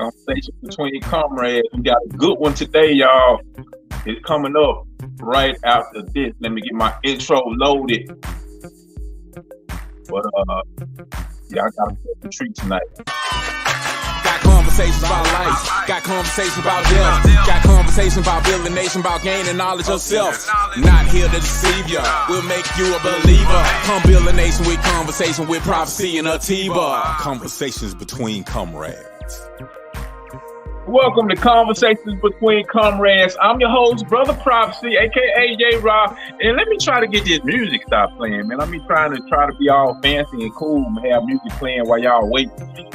Conversation between comrades. We got a good one today, y'all. It's coming up right after this. Let me get my intro loaded. But y'all got a good treat tonight. Got conversations about life, got conversations about death, got conversations about building a nation, about gaining knowledge of self. Not here to deceive ya, we'll make you a believer. Come build a nation with conversation, with prophecy and a T-bar. Conversations between comrades. Welcome to Conversations Between Comrades. I'm your host, Brother Prophecy, aka J-Rob. And let me try to get this music stopped playing, man. Let me try to be all fancy and cool and have music playing while y'all wait.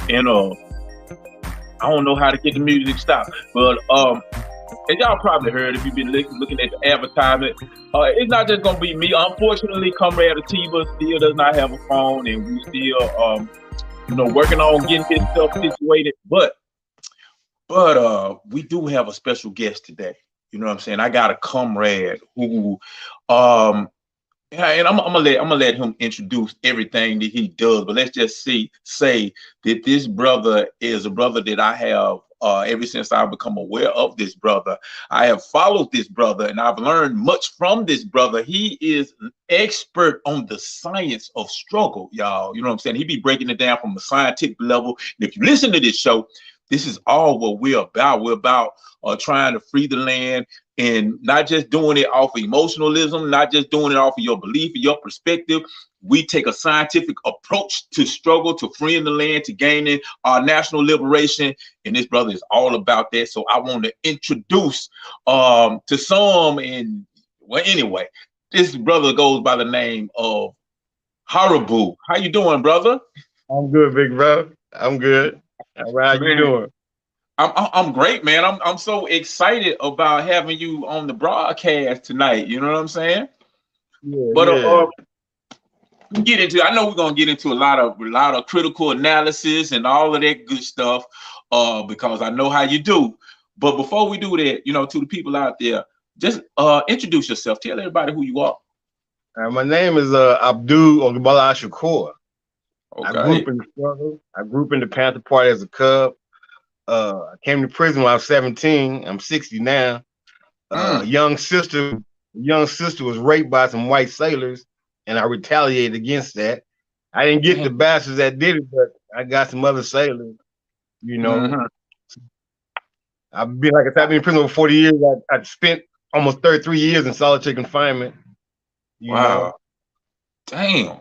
And I don't know how to get the music stopped, but as y'all probably heard if you've been looking at the advertisement, it's not just gonna be me. Unfortunately, Comrade Atiba still does not have a phone, and we still working on getting this stuff situated. But we do have a special guest today. You know what I'm saying? I got a comrade who and I'm gonna let him introduce everything that he does, but let's just say that this brother is a brother that I have ever since I've become aware of this brother. I have followed this brother and I've learned much from this brother. He is an expert on the science of struggle, y'all. You know what I'm saying? He be breaking it down from a scientific level. And if you listen to this show, this is all what we're about. We're about trying to free the land, and not just doing it off of emotionalism, not just doing it off of your belief and your perspective. We take a scientific approach to struggle, to freeing the land, to gaining our national liberation. And this brother is all about that. So I want to introduce to some, and well, anyway, this brother goes by the name of Haribu. How you doing, brother? I'm good, big bro. I'm good. How you doing? I'm great, man. I'm so excited about having you on the broadcast tonight. You know what I'm saying? Yeah. But I know we're gonna get into a lot of critical analysis and all of that good stuff, because I know how you do. But before we do that, to the people out there, just introduce yourself. Tell everybody who you are. My name is Abdul Ogbala Shakur. Okay. I grew up in the struggle. I grew up in the Panther Party as a cub. I came to prison when I was 17. I'm 60 now. Young sister was raped by some white sailors, and I retaliated against that. I didn't get the bastards that did it, but I got some other sailors. I've been in prison over 40 years. I spent almost 33 years in solitary confinement. Wow. Damn.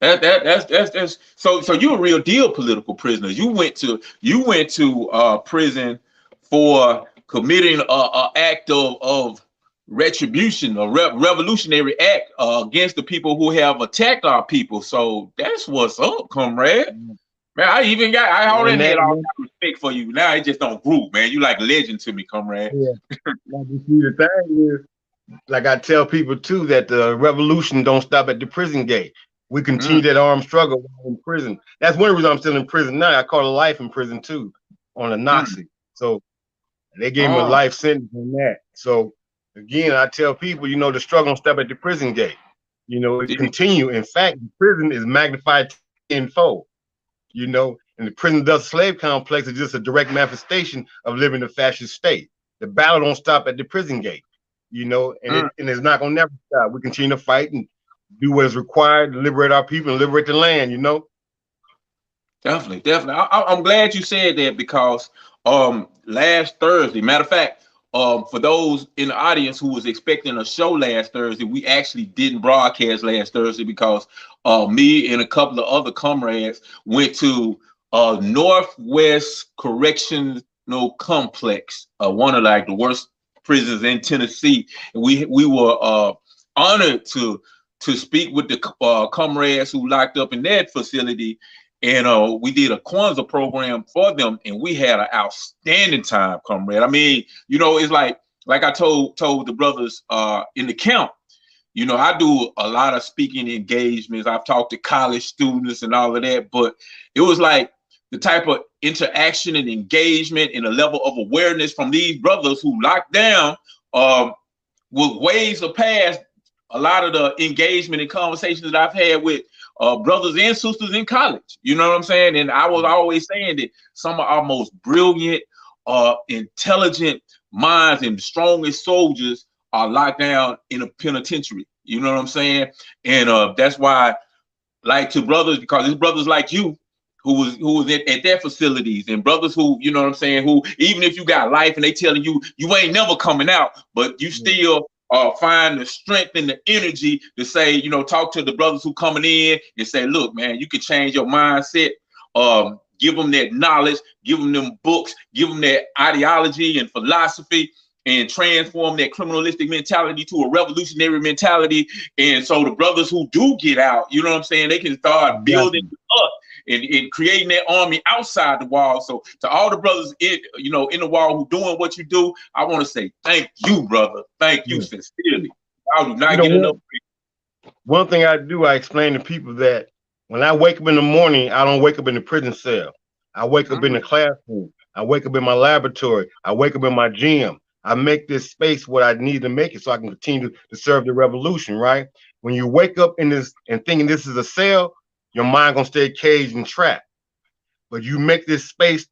That's so you're a real deal political prisoner. You went to prison for committing a act of retribution, a revolutionary act against the people who have attacked our people. So that's what's up, comrade. Man, I already had all that respect for you. Now it just don't group, man. You like a legend to me, comrade. Yeah. The thing is, like I tell people too, that the revolution don't stop at the prison gate. We continue that armed struggle in prison. That's one reason I'm still in prison now. I caught a life in prison too, on a Nazi. So they gave me a life sentence on that. So again, I tell people, the struggle don't stop at the prison gate. It continue. In fact, the prison is magnified tenfold. And the prison industrial slave complex is just a direct manifestation of living in a fascist state. The battle don't stop at the prison gate. And it's not gonna never stop. We continue to fight and do what is required to liberate our people and liberate the land, Definitely. I'm glad you said that, because last Thursday, matter of fact, for those in the audience who was expecting a show last Thursday, we actually didn't broadcast last Thursday because me and a couple of other comrades went to Northwest Correctional Complex, one of the worst prisons in Tennessee. And we were honored to speak with the comrades who locked up in that facility, and we did a Kwanzaa program for them, and we had an outstanding time, comrade. I mean, it's like I told the brothers in the camp. I do a lot of speaking engagements. I've talked to college students and all of that, but it was like the type of interaction and engagement and a level of awareness from these brothers who locked down with waves of past a lot of the engagement and conversations that I've had with brothers and sisters in college. You know what I'm saying? And I was always saying that some of our most brilliant, intelligent minds and strongest soldiers are locked down in a penitentiary. You know what I'm saying? And that's why, like, to brothers, because it's brothers like you who was at their facilities, and brothers who, you know what I'm saying, who, even if you got life and they telling you you ain't never coming out, but you still find the strength and the energy to say, you know, talk to the brothers who coming in and say, look, man, you can change your mindset. Give them that knowledge, give them books, give them that ideology and philosophy, and transform that criminalistic mentality to a revolutionary mentality. And so the brothers who do get out, you know what I'm saying, they can start building up and creating that army outside the wall. So to all the brothers in the wall who doing what you do, I want to say thank you, brother. Thank you sincerely. I do not get enough. One thing I do, I explain to people that when I wake up in the morning, I don't wake up in the prison cell. I wake up in the classroom. I wake up in my laboratory. I wake up in my gym. I make this space what I need to make it so I can continue to serve the revolution, right? When you wake up in this and thinking this is a cell, your mind gonna stay caged and trapped. But you make this space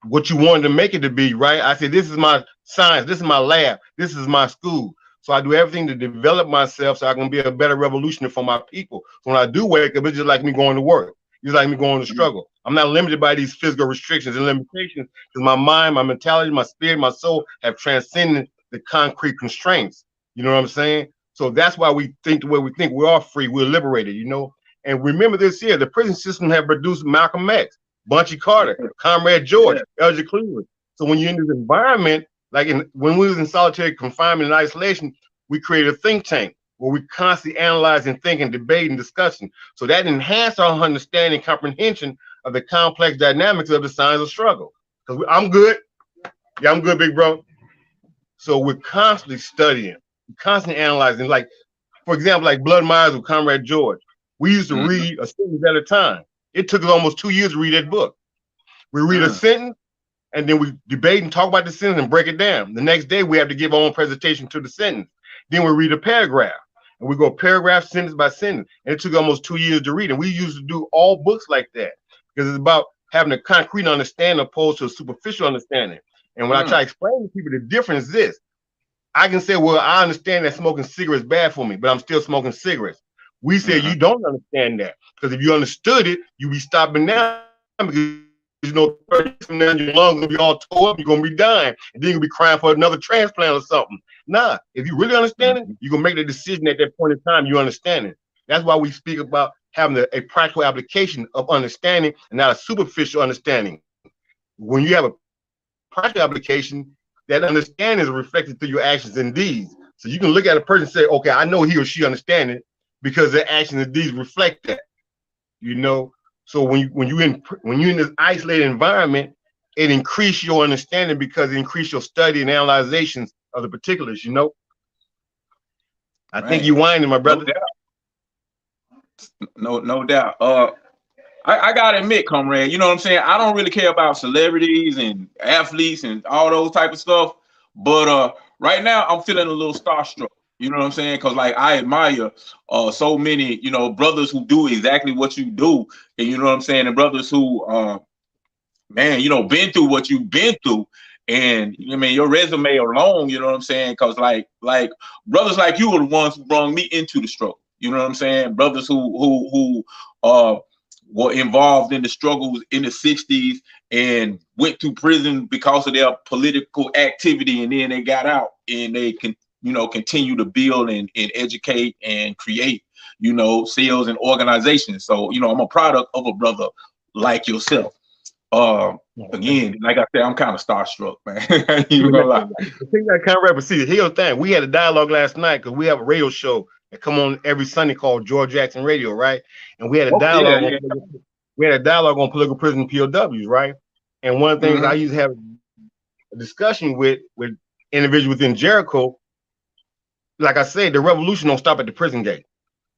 what you wanted to make it to be, right? I said, this is my science, this is my lab, this is my school. So I do everything to develop myself so I can be a better revolutionary for my people. So when I do wake up, it's just like me going to work. It's like me going to struggle. I'm not limited by these physical restrictions and limitations because my mind, my mentality, my spirit, my soul have transcended the concrete constraints. You know what I'm saying? So that's why we think the way we think. We are free. We're liberated, you know? And remember this here, the prison system have produced Malcolm X, Bunchy Carter, Comrade George, Elder Cleveland. So when you're in this environment, like when we was in solitary confinement and isolation, we created a think tank where we constantly analyze and think and debate and discussion. So that enhanced our understanding and comprehension of the complex dynamics of the signs of struggle. Because I'm good. Yeah, I'm good, big bro. So we're constantly studying, constantly analyzing. Like, for example, like Blood Myers with Comrade George. We used to read a sentence at a time. It took us almost 2 years to read that book. We read a sentence, and then we debate and talk about the sentence and break it down. The next day, we have to give our own presentation to the sentence. Then we read a paragraph, and we go paragraph, sentence by sentence. And it took almost 2 years to read. And we used to do all books like that because it's about having a concrete understanding opposed to a superficial understanding. And when I try to explain to people, the difference is this. I can say, well, I understand that smoking cigarettes is bad for me, but I'm still smoking cigarettes. We say you don't understand that because if you understood it, you'd be stopping now because you know 30 years from now your lungs gonna be all tore up, you're gonna be dying, and then you'll be crying for another transplant or something. Nah, if you really understand it, you're gonna make the decision at that point in time you understand it. That's why we speak about having a practical application of understanding and not a superficial understanding. When you have a practical application, that understanding is reflected through your actions and deeds. So you can look at a person and say, okay, I know he or she understands it, because their actions and deeds reflect that, you know. So when you're in this isolated environment, it increases your understanding because it increases your study and analyzations of the particulars, you know. I think you whining, my brother. No doubt. I gotta admit, comrade, you know what I'm saying? I don't really care about celebrities and athletes and all those type of stuff, but right now I'm feeling a little starstruck. You know what I'm saying? Because like I admire so many, you know, brothers who do exactly what you do, and you know what I'm saying, and brothers who, man, you know, been through what you've been through, and I mean your resume alone, you know what I'm saying? Because like brothers like you are the ones who brought me into the struggle. You know what I'm saying? Brothers who were involved in the struggles in the '60s and went to prison because of their political activity, and then they got out and they can, you know, continue to build and educate and create, you know, cells and organizations. So, you know, I'm a product of a brother like yourself. Again, like I said, I'm kind of starstruck, man. You gonna lie. The thing that kind of represents, here's the thing. We had a dialogue last night because we have a radio show that come on every Sunday called George Jackson Radio, right? And we had a dialogue. We had a dialogue on political prison POWs, right? And one of the things I used to have a discussion with individuals within Jericho. Like I said, the revolution don't stop at the prison gate.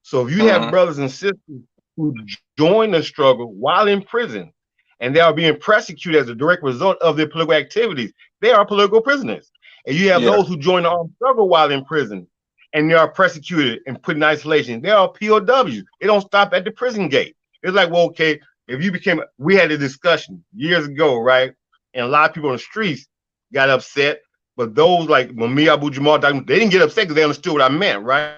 So if you have brothers and sisters who join the struggle while in prison, and they are being persecuted as a direct result of their political activities, they are political prisoners. And you have those who join the armed struggle while in prison, and they are persecuted and put in isolation. They are POWs. They don't stop at the prison gate. It's like, well, okay, if you became, we had a discussion years ago, right? And a lot of people on the streets got upset, but those like Mami Abu Jamal, they didn't get upset because they understood what I meant, right?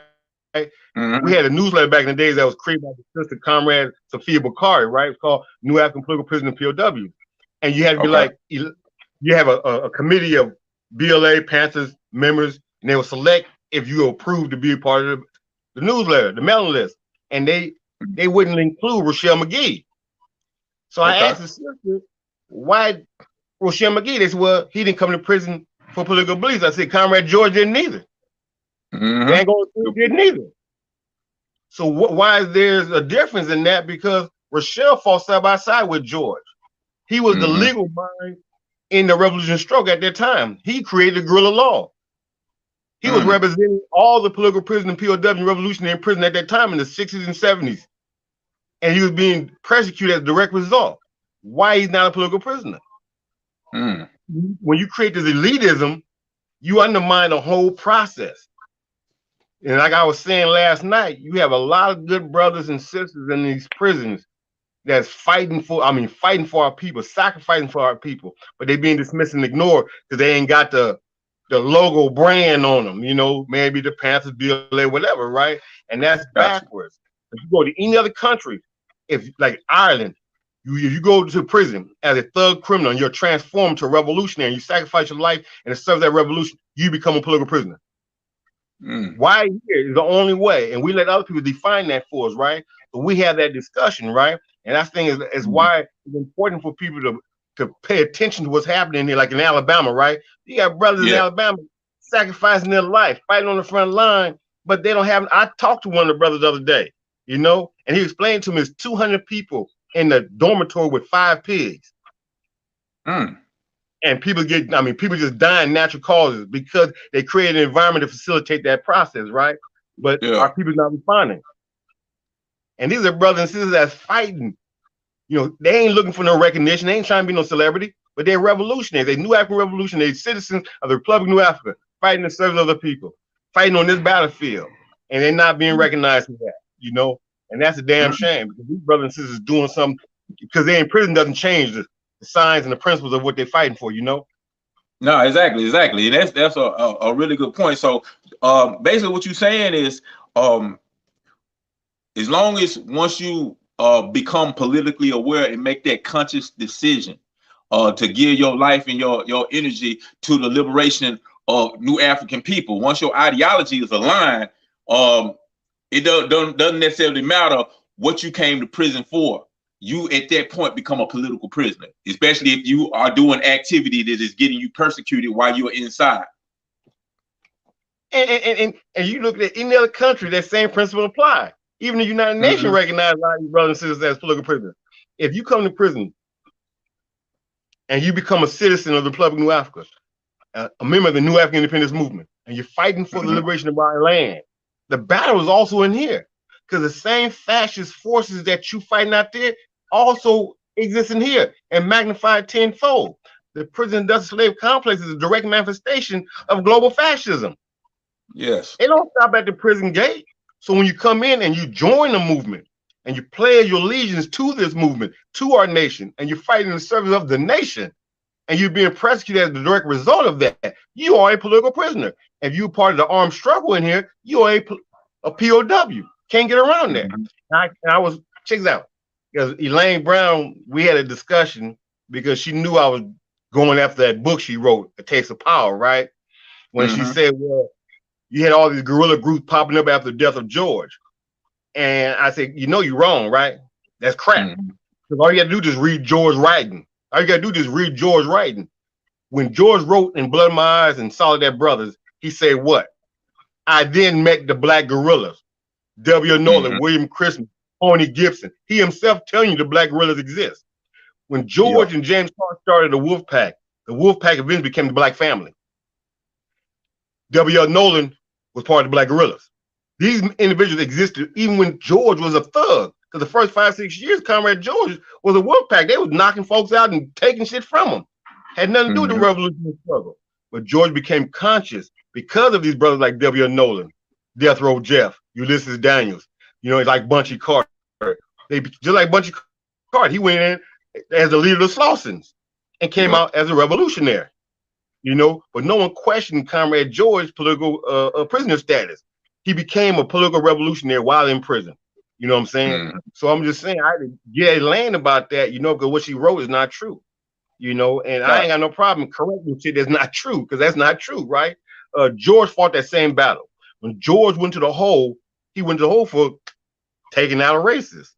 We had a newsletter back in the days that was created by the sister Comrade Sophia Bukhari, right? It's called New African Political Prisoner POW. And you had to be like, you have a committee of BLA, Panthers members, and they will select if you approve to be a part of the newsletter, the mailing list. And they wouldn't include Rochelle McGee. So I asked the sister, why Rochelle McGee? They said, well, he didn't come to prison for political beliefs. I said, Comrade George didn't either. Van Gogh didn't either. So why is there a difference in that? Because Rochelle fought side by side with George. He was the legal mind in the revolutionary struggle at that time. He created guerrilla law. He was representing all the political prisoners and POW revolutionary in prison at that time in the 60s and 70s. And he was being persecuted as a direct result. Why he's not a political prisoner? When you create this elitism, you undermine the whole process. And like I was saying last night, you have a lot of good brothers and sisters in these prisons that's fighting for our people, sacrificing for our people, but they're being dismissed and ignored because they ain't got the logo brand on them, you know, maybe the Panthers, BLA, whatever, right? And that's backwards. If you go to any other country, if like Ireland, you go to prison as a thug criminal and you're transformed to a revolutionary and you sacrifice your life and to serve that revolution, you become a political prisoner. Why here is the only way, and we let other people define that for us, right? So we have that discussion, right? And I think is why it's important for people to pay attention to what's happening here, like in Alabama, right? You got brothers in Alabama sacrificing their life, fighting on the front line, but they don't have. I talked to one of the brothers the other day, you know, and he explained to me it's 200 people in the dormitory with 5 pigs. And people just die in natural causes because they create an environment to facilitate that process, right? But our people's not responding. And these are brothers and sisters that's fighting. You know, they ain't looking for no recognition. They ain't trying to be no celebrity, but they're revolutionaries. They New African revolutionaries, citizens of the Republic of New Africa, fighting to serve other people, fighting on this battlefield. And they're not being recognized for that, you know? And that's a damn shame because these brothers and sisters doing something because they're in prison doesn't change the signs and the principles of what they're fighting for, you know? No, exactly. And that's a really good point. So basically what you're saying is as long as once you become politically aware and make that conscious decision to give your life and your energy to the liberation of New African people, once your ideology is aligned, it doesn't necessarily matter what you came to prison for. You at that point become a political prisoner, especially if you are doing activity that is getting you persecuted while you're inside. And you look at any other country, that same principle applies. Even the United Nations recognize a lot of these brothers and sisters as political prisoners. If you come to prison and you become a citizen of the Republic of New Africa, a member of the New African Independence Movement, and you're fighting for the liberation of our land, the battle is also in here. Because the same fascist forces that you fighting out there also exist in here and magnified tenfold. The prison industrial slave complex is a direct manifestation of global fascism. Yes. They don't stop at the prison gate. So when you come in and you join the movement and you pledge your allegiance to this movement, to our nation, and you're fighting in the service of the nation, and you're being persecuted as the direct result of that, you are a political prisoner. If you're part of the armed struggle in here, you are a POW. Can't get around that. And I was, check this out, because Elaine Brown, we had a discussion because she knew I was going after that book she wrote, A Taste of Power, right? When she said, well, you had all these guerrilla groups popping up after the death of George. And I said, you know you're wrong, right? That's crap. Because all you got to do is read George writing. All you got to do is read George writing. When George wrote in Blood in My Eyes and Soledad Brothers, he said what? I then met the black guerrillas. W. Nolan, William Christmas, Tony Gibson. He himself telling you the black guerrillas exist. When George and James Clark started the Wolf Pack eventually became the Black Family. W. Nolan was part of the Black Guerrillas. These individuals existed even when George was a thug. Because the first 5-6 years, Comrade George was a Wolf Pack. They was knocking folks out and taking shit from them. Had nothing to do with the revolutionary struggle. But George became conscious because of these brothers like W. Nolan, Death Row Jeff, Ulysses Daniels, you know, like Bunchy Carter. They just like Bunchy Carter. He went in as the leader of the Slausons and came out as a revolutionary, you know, but no one questioned Comrade George's political prisoner status. He became a political revolutionary while in prison. You know what I'm saying? So I'm just saying, I had to get a land about that, you know, because what she wrote is not true, you know, and I ain't got no problem correcting shit that's not true, because that's not true, right? George fought that same battle. When George went to the hole, he went to the hole for taking out a racist.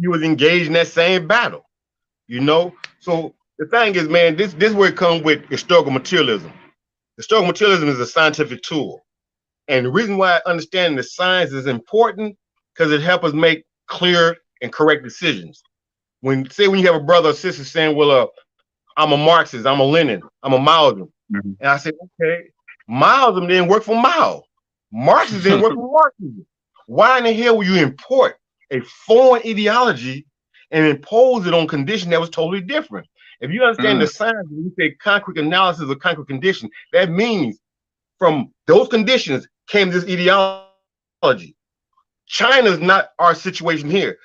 He was engaged in that same battle, you know? So the thing is, man, this is where it comes with historical materialism. Historical materialism is a scientific tool. And the reason why understanding the science is important, because it helps us make clear and correct decisions. When you have a brother or sister saying, well, I'm a Marxist, I'm a Lenin, I'm a Maoism. And I say, okay, Maoism didn't work for Mao. Marxism didn't work for Marxism. Why in the hell would you import a foreign ideology and impose it on condition that was totally different? If you understand the science, when you say concrete analysis of concrete condition, that means from those conditions came this ideology. China's not our situation here.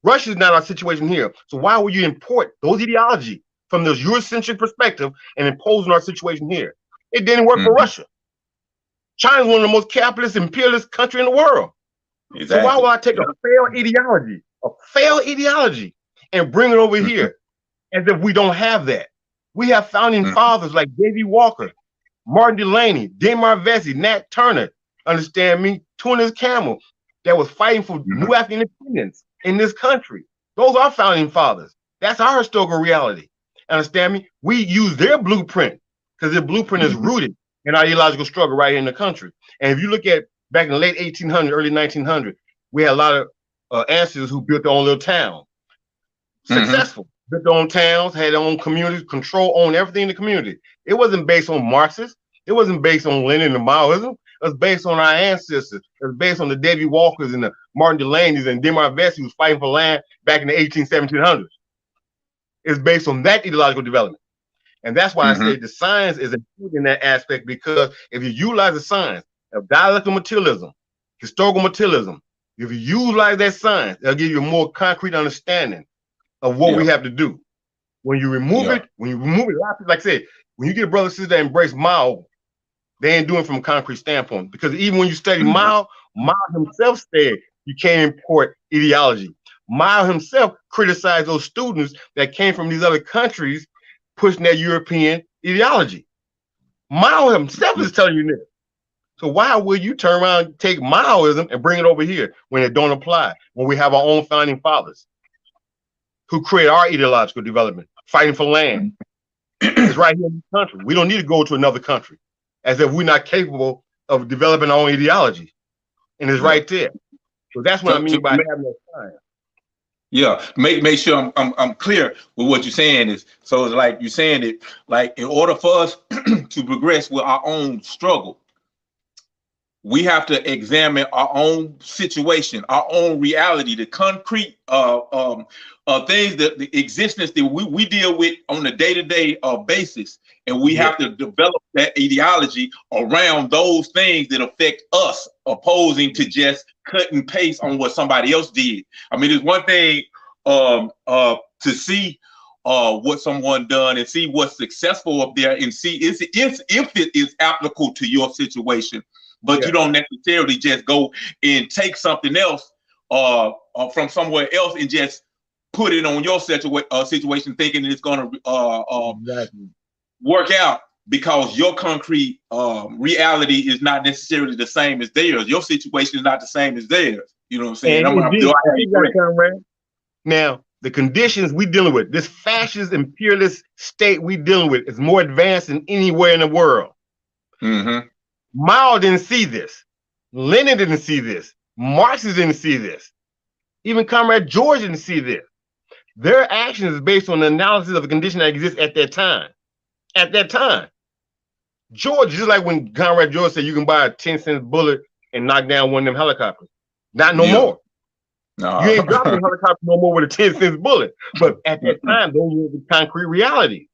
Russia's not our situation here. So why would you import those ideology from this Eurocentric perspective and impose on our situation here? It didn't work for Russia. China's one of the most capitalist, imperialist country in the world. Exactly. So why would I take a failed ideology, and bring it over here as if we don't have that? We have founding fathers like Davy Walker, Martin Delany, Demar Vesey, Nat Turner, understand me, Tunis Camel, that was fighting for New African independence in this country. Those are founding fathers. That's our historical reality. Understand me? We use their blueprint because their blueprint is rooted in our ideological struggle right here in the country. And if you look at back in the late 1800s, early 1900s, we had a lot of ancestors who built their own little town. Successful. Built their own towns, had their own communities, owned everything in the community. It wasn't based on Marxists. It wasn't based on Lenin and Maoism. It was based on our ancestors. It was based on the Davy Walkers and the Martin Delaney's and Demar Vesey, who was fighting for land back in the 1700s. It's based on that ideological development. And that's why I say the science is important in that aspect, because if you utilize the science of dialectical materialism, historical materialism, if you utilize that science, it'll give you a more concrete understanding of what we have to do. When you remove it, a lot of people, like I said, when you get a brother and sister that embrace Mao, they ain't doing it from a concrete standpoint. Because even when you study Mao, Mao himself said you can't import ideology. Mao himself criticized those students that came from these other countries pushing that European ideology. Mao himself is telling you this. So why would you turn around and take Maoism and bring it over here when it don't apply, when we have our own founding fathers who create our ideological development, fighting for land? It's right here in this country. We don't need to go to another country as if we're not capable of developing our own ideology. And it's right there. So that's what I mean by having that science. Yeah, make sure I'm clear with what you're saying is, so it's like you're saying it, like in order for us to progress with our own struggle, we have to examine our own situation, our own reality, the concrete things, the existence that we deal with on a day-to-day basis. And we have to develop that ideology around those things that affect us, opposing to just cut and paste on what somebody else did. I mean, it's one thing to see what someone done and see what's successful up there and see if it is applicable to your situation. But you don't necessarily just go and take something else from somewhere else and just put it on your situation, thinking it's going to work out, because your concrete reality is not necessarily the same as theirs. Your situation is not the same as theirs. You know what I'm saying? Now, the conditions we dealing with, this fascist imperialist state we dealing with, is more advanced than anywhere in the world. Mao didn't see this. Lenin didn't see this. Marxists didn't see this. Even Comrade George didn't see this. Their actions is based on the analysis of the condition that exists at that time. At that time. George, just like when Comrade George said you can buy a 10-cent bullet and knock down one of them helicopters. Not no more. No. You ain't dropping a helicopter no more with a 10-cent bullet. But at that time, those were the concrete reality.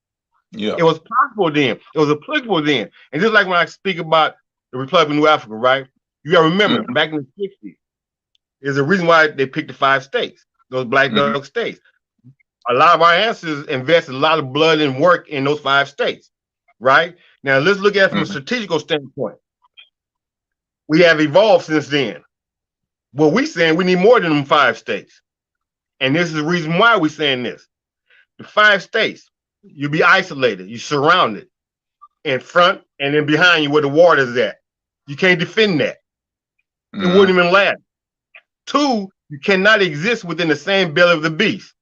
It was possible then. It was applicable then. And just like when I speak about the Republic of New Africa, right? You got to remember, back in the 60s, there's a reason why they picked the 5 states, those black belt states. A lot of our ancestors invested a lot of blood and work in those 5 states, right? Now, let's look at it from a strategical standpoint. We have evolved since then. Well, we're saying we need more than them 5 states. And this is the reason why we're saying this. The 5 states, you'll be isolated. You're surrounded in front and then behind you where the water is at. You can't defend that. It wouldn't even last. 2, you cannot exist within the same belly of the beast.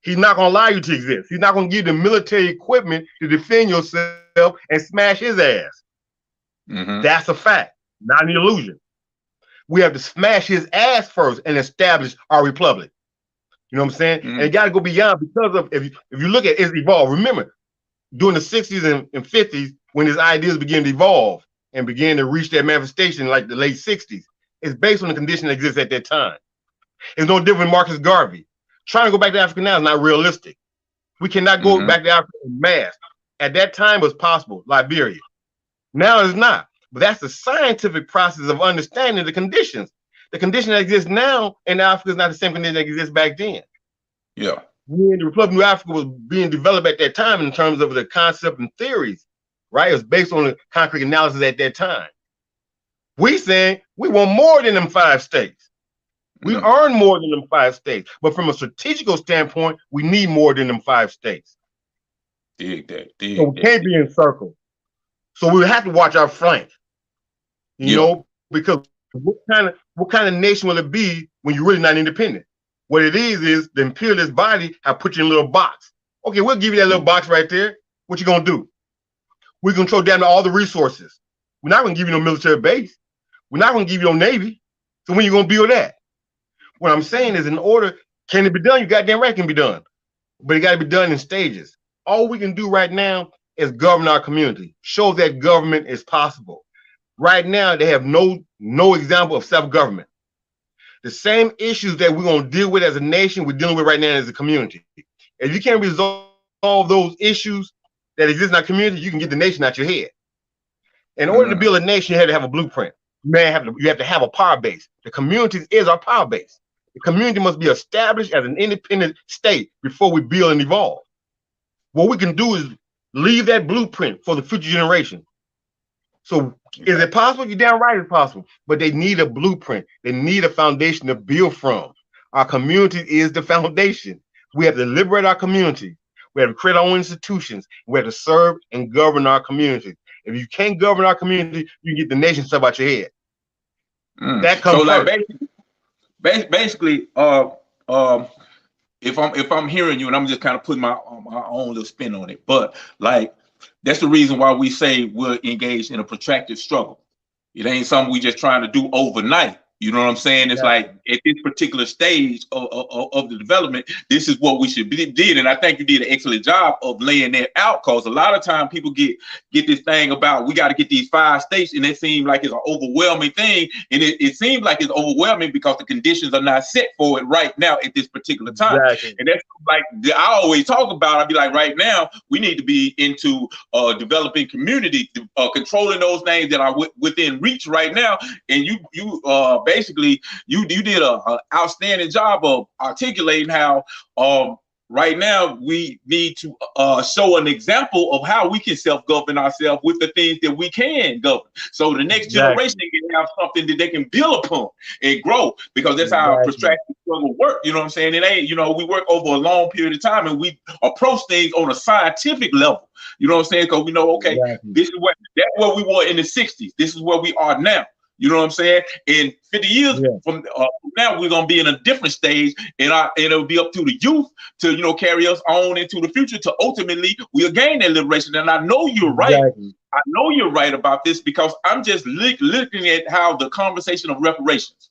He's not going to allow you to exist. He's not going to give you the military equipment to defend yourself and smash his ass. That's a fact, not an illusion. We have to smash his ass first and establish our republic. You know what I'm saying? And it got to go beyond, because of, if you look at it, it's evolved. Remember, during the 60s and 50s, when his ideas began to evolve and began to reach their manifestation, like the late 60s, it's based on the condition that exists at that time. It's no different than Marcus Garvey. Trying to go back to Africa now is not realistic. We cannot go back to Africa in mass. At that time, it was possible, Liberia. Now it's not. But that's the scientific process of understanding the conditions. The condition that exists now in Africa is not the same condition that exists back then. Yeah. When the Republic of New Africa was being developed at that time in terms of the concept and theories, right? It was based on the concrete analysis at that time. We saying we want more than them 5 states. We earn more than them 5 states. But from a strategical standpoint, we need more than them 5 states. Dig that. So we can't be encircled. So we have to watch our flank. You know, because what kind of nation will it be when you're really not independent? What it is the imperialist body have put you in a little box. Okay, we'll give you that little box right there. What you gonna do? We control damn all the resources. We're not gonna give you no military base. We're not gonna give you no navy. So when you gonna build that? What I'm saying is, in order, can it be done? You goddamn right it can be done. But it got to be done in stages. All we can do right now is govern our community. Show that government is possible. Right now, they have no example of self-government. The same issues that we're going to deal with as a nation, we're dealing with right now as a community. If you can't resolve those issues that exist in our community, you can get the nation out your head. In order to build a nation, you have to have a blueprint. You have to have a power base. The community is our power base. The community must be established as an independent state before we build and evolve. What we can do is leave that blueprint for the future generation. So is it possible? You're damn right it's possible. But they need a blueprint. They need a foundation to build from. Our community is the foundation. We have to liberate our community. We have to create our own institutions. We have to serve and govern our community. If you can't govern our community, you can get the nation stuff out your head. That comes so like first. basically, if I'm hearing you, and I'm just kind of putting my own little spin on it, but like that's the reason why we say we're engaged in a protracted struggle. It ain't something we just trying to do overnight. You know what I'm saying? It's like at this particular stage of the development, this is what we should be did. And I think you did an excellent job of laying that out, because a lot of time people get this thing about we got to get these 5 states, and it seems like it's an overwhelming thing. And it seems like it's overwhelming because the conditions are not set for it right now at this particular time. Exactly. And that's like I always talk about. I'd be like, right now, we need to be into developing community, controlling those things that are within reach right now. And you basically, you did a outstanding job of articulating how right now we need to show an example of how we can self-govern ourselves with the things that we can govern. So the next generation can have something that they can build upon and grow, because that's how protracted struggle work. You know what I'm saying? It ain't, we work over a long period of time, and we approach things on a scientific level. You know what I'm saying? Because we know, okay, this is that's where we were in the 60s. This is where we are now. You know what I'm saying? In 50 years from now, we're gonna be in a different stage, and it'll be up to the youth to carry us on into the future to ultimately we'll gain that liberation. And I know you're right. I know you're right about this, because I'm just looking at how the conversation of reparations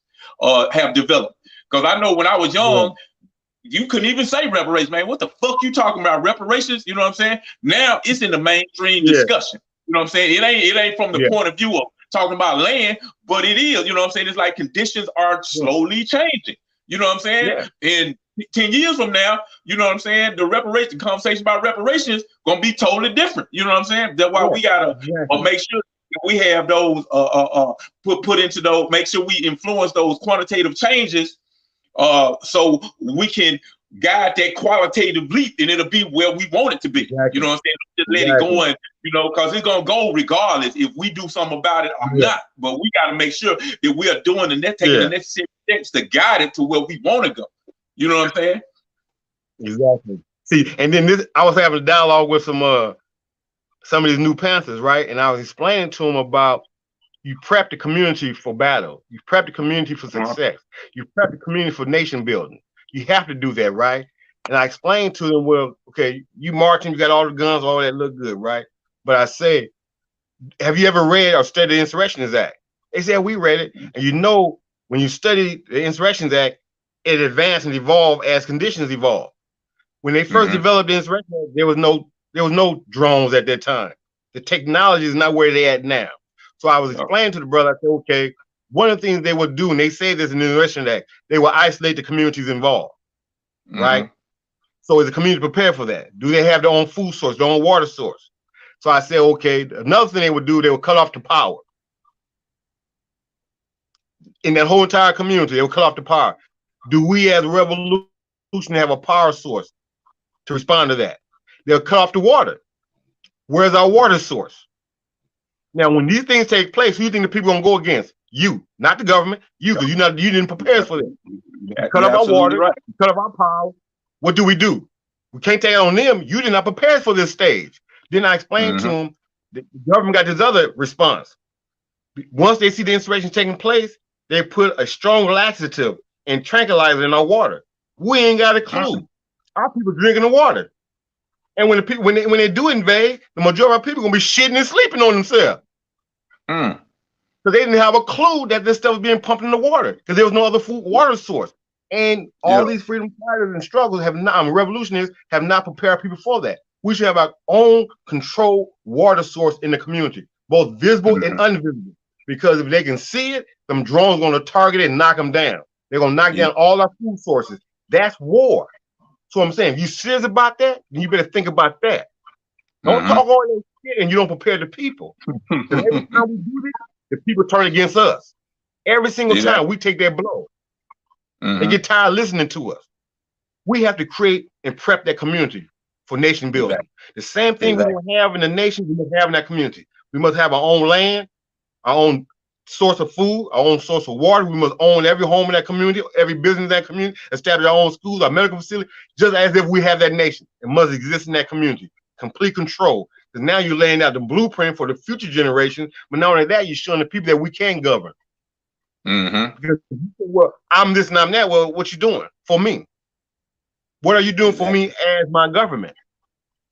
have developed. Because I know when I was young, you couldn't even say reparations, man. What the fuck you talking about? Reparations? You know what I'm saying? Now it's in the mainstream discussion. You know what I'm saying? It ain't from the point of view of talking about land, but it is, you know what I'm saying? It's like conditions are slowly changing. You know what I'm saying? And 10 years from now, you know what I'm saying? The conversation about reparations gonna be totally different. You know what I'm saying? That's why we gotta make sure we have those put into those, make sure we influence those quantitative changes, so we can guide that qualitative leap, and it'll be where we want it to be. Exactly. You know what I'm saying? Just let it go, and because it's gonna go regardless if we do something about it or not. But we got to make sure that we are doing taking the necessary steps to guide it to where we want to go. You know what I'm saying? Exactly. See, and then I was having a dialogue with some of these new Panthers, right? And I was explaining to them about you prep the community for battle, you prep the community for success, you prep the community for nation building. You have to do that, right? And I explained to them, well, okay, you marching, you got all the guns, all that look good, right? But I said, have you ever read or studied the Insurrections Act? They said, we read it. And you know, when you study the Insurrections Act, it advanced and evolved as conditions evolve. When they first developed the Insurrections Act, there was no drones at that time. The technology is not where they're at now. So I was explaining to the brother, I said, okay, one of the things they would do, and they say this in the Insurrections Act, they will isolate the communities involved, right? So is the community prepared for that? Do they have their own food source, their own water source? So I said, okay, another thing they would do, they would cut off the power. In that whole entire community, they would cut off the power. Do we as a revolution have a power source to respond to that? They'll cut off the water. Where's our water source? Now, when these things take place, who do you think the people are gonna go against? You, not the government. You, because you didn't prepare us for this. Cut off our water, cut off our power. What do? We can't take it on them. You did not prepare us for this stage. Then I explained to them that the government got this other response. Once they see the insurrection taking place, they put a strong laxative and tranquilizer in our water. We ain't got a clue. Our people drinking the water. And when the people, when they do invade, the majority of our people are gonna be shitting and sleeping on themselves. Because they didn't have a clue that this stuff was being pumped in the water, because there was no other water source. And all these freedom fighters and struggles revolutionaries have not prepared people for that. We should have our own controlled water source in the community, both visible and invisible. Because if they can see it, them drones are going to target it and knock them down. They're going to knock down all our food sources. That's war. So I'm saying, if you're serious about that, then you better think about that. Don't talk all that shit and you don't prepare the people. Every time we do this, the people turn against us. Every single time we take that blow. They get tired of listening to us. We have to create and prep that community for nation building. The same thing we don't have in the nation, we must have in that community. We must have our own land, our own source of food, our own source of water. We must own every home in that community, every business in that community, establish our own schools, our medical facility, just as if we have that nation. It must exist in that community. Complete control. Because now you're laying out the blueprint for the future generation, but not only that, you're showing the people that we can govern. Because, well, I'm this and I'm that. Well, what you doing for me? What are you doing for me as my government?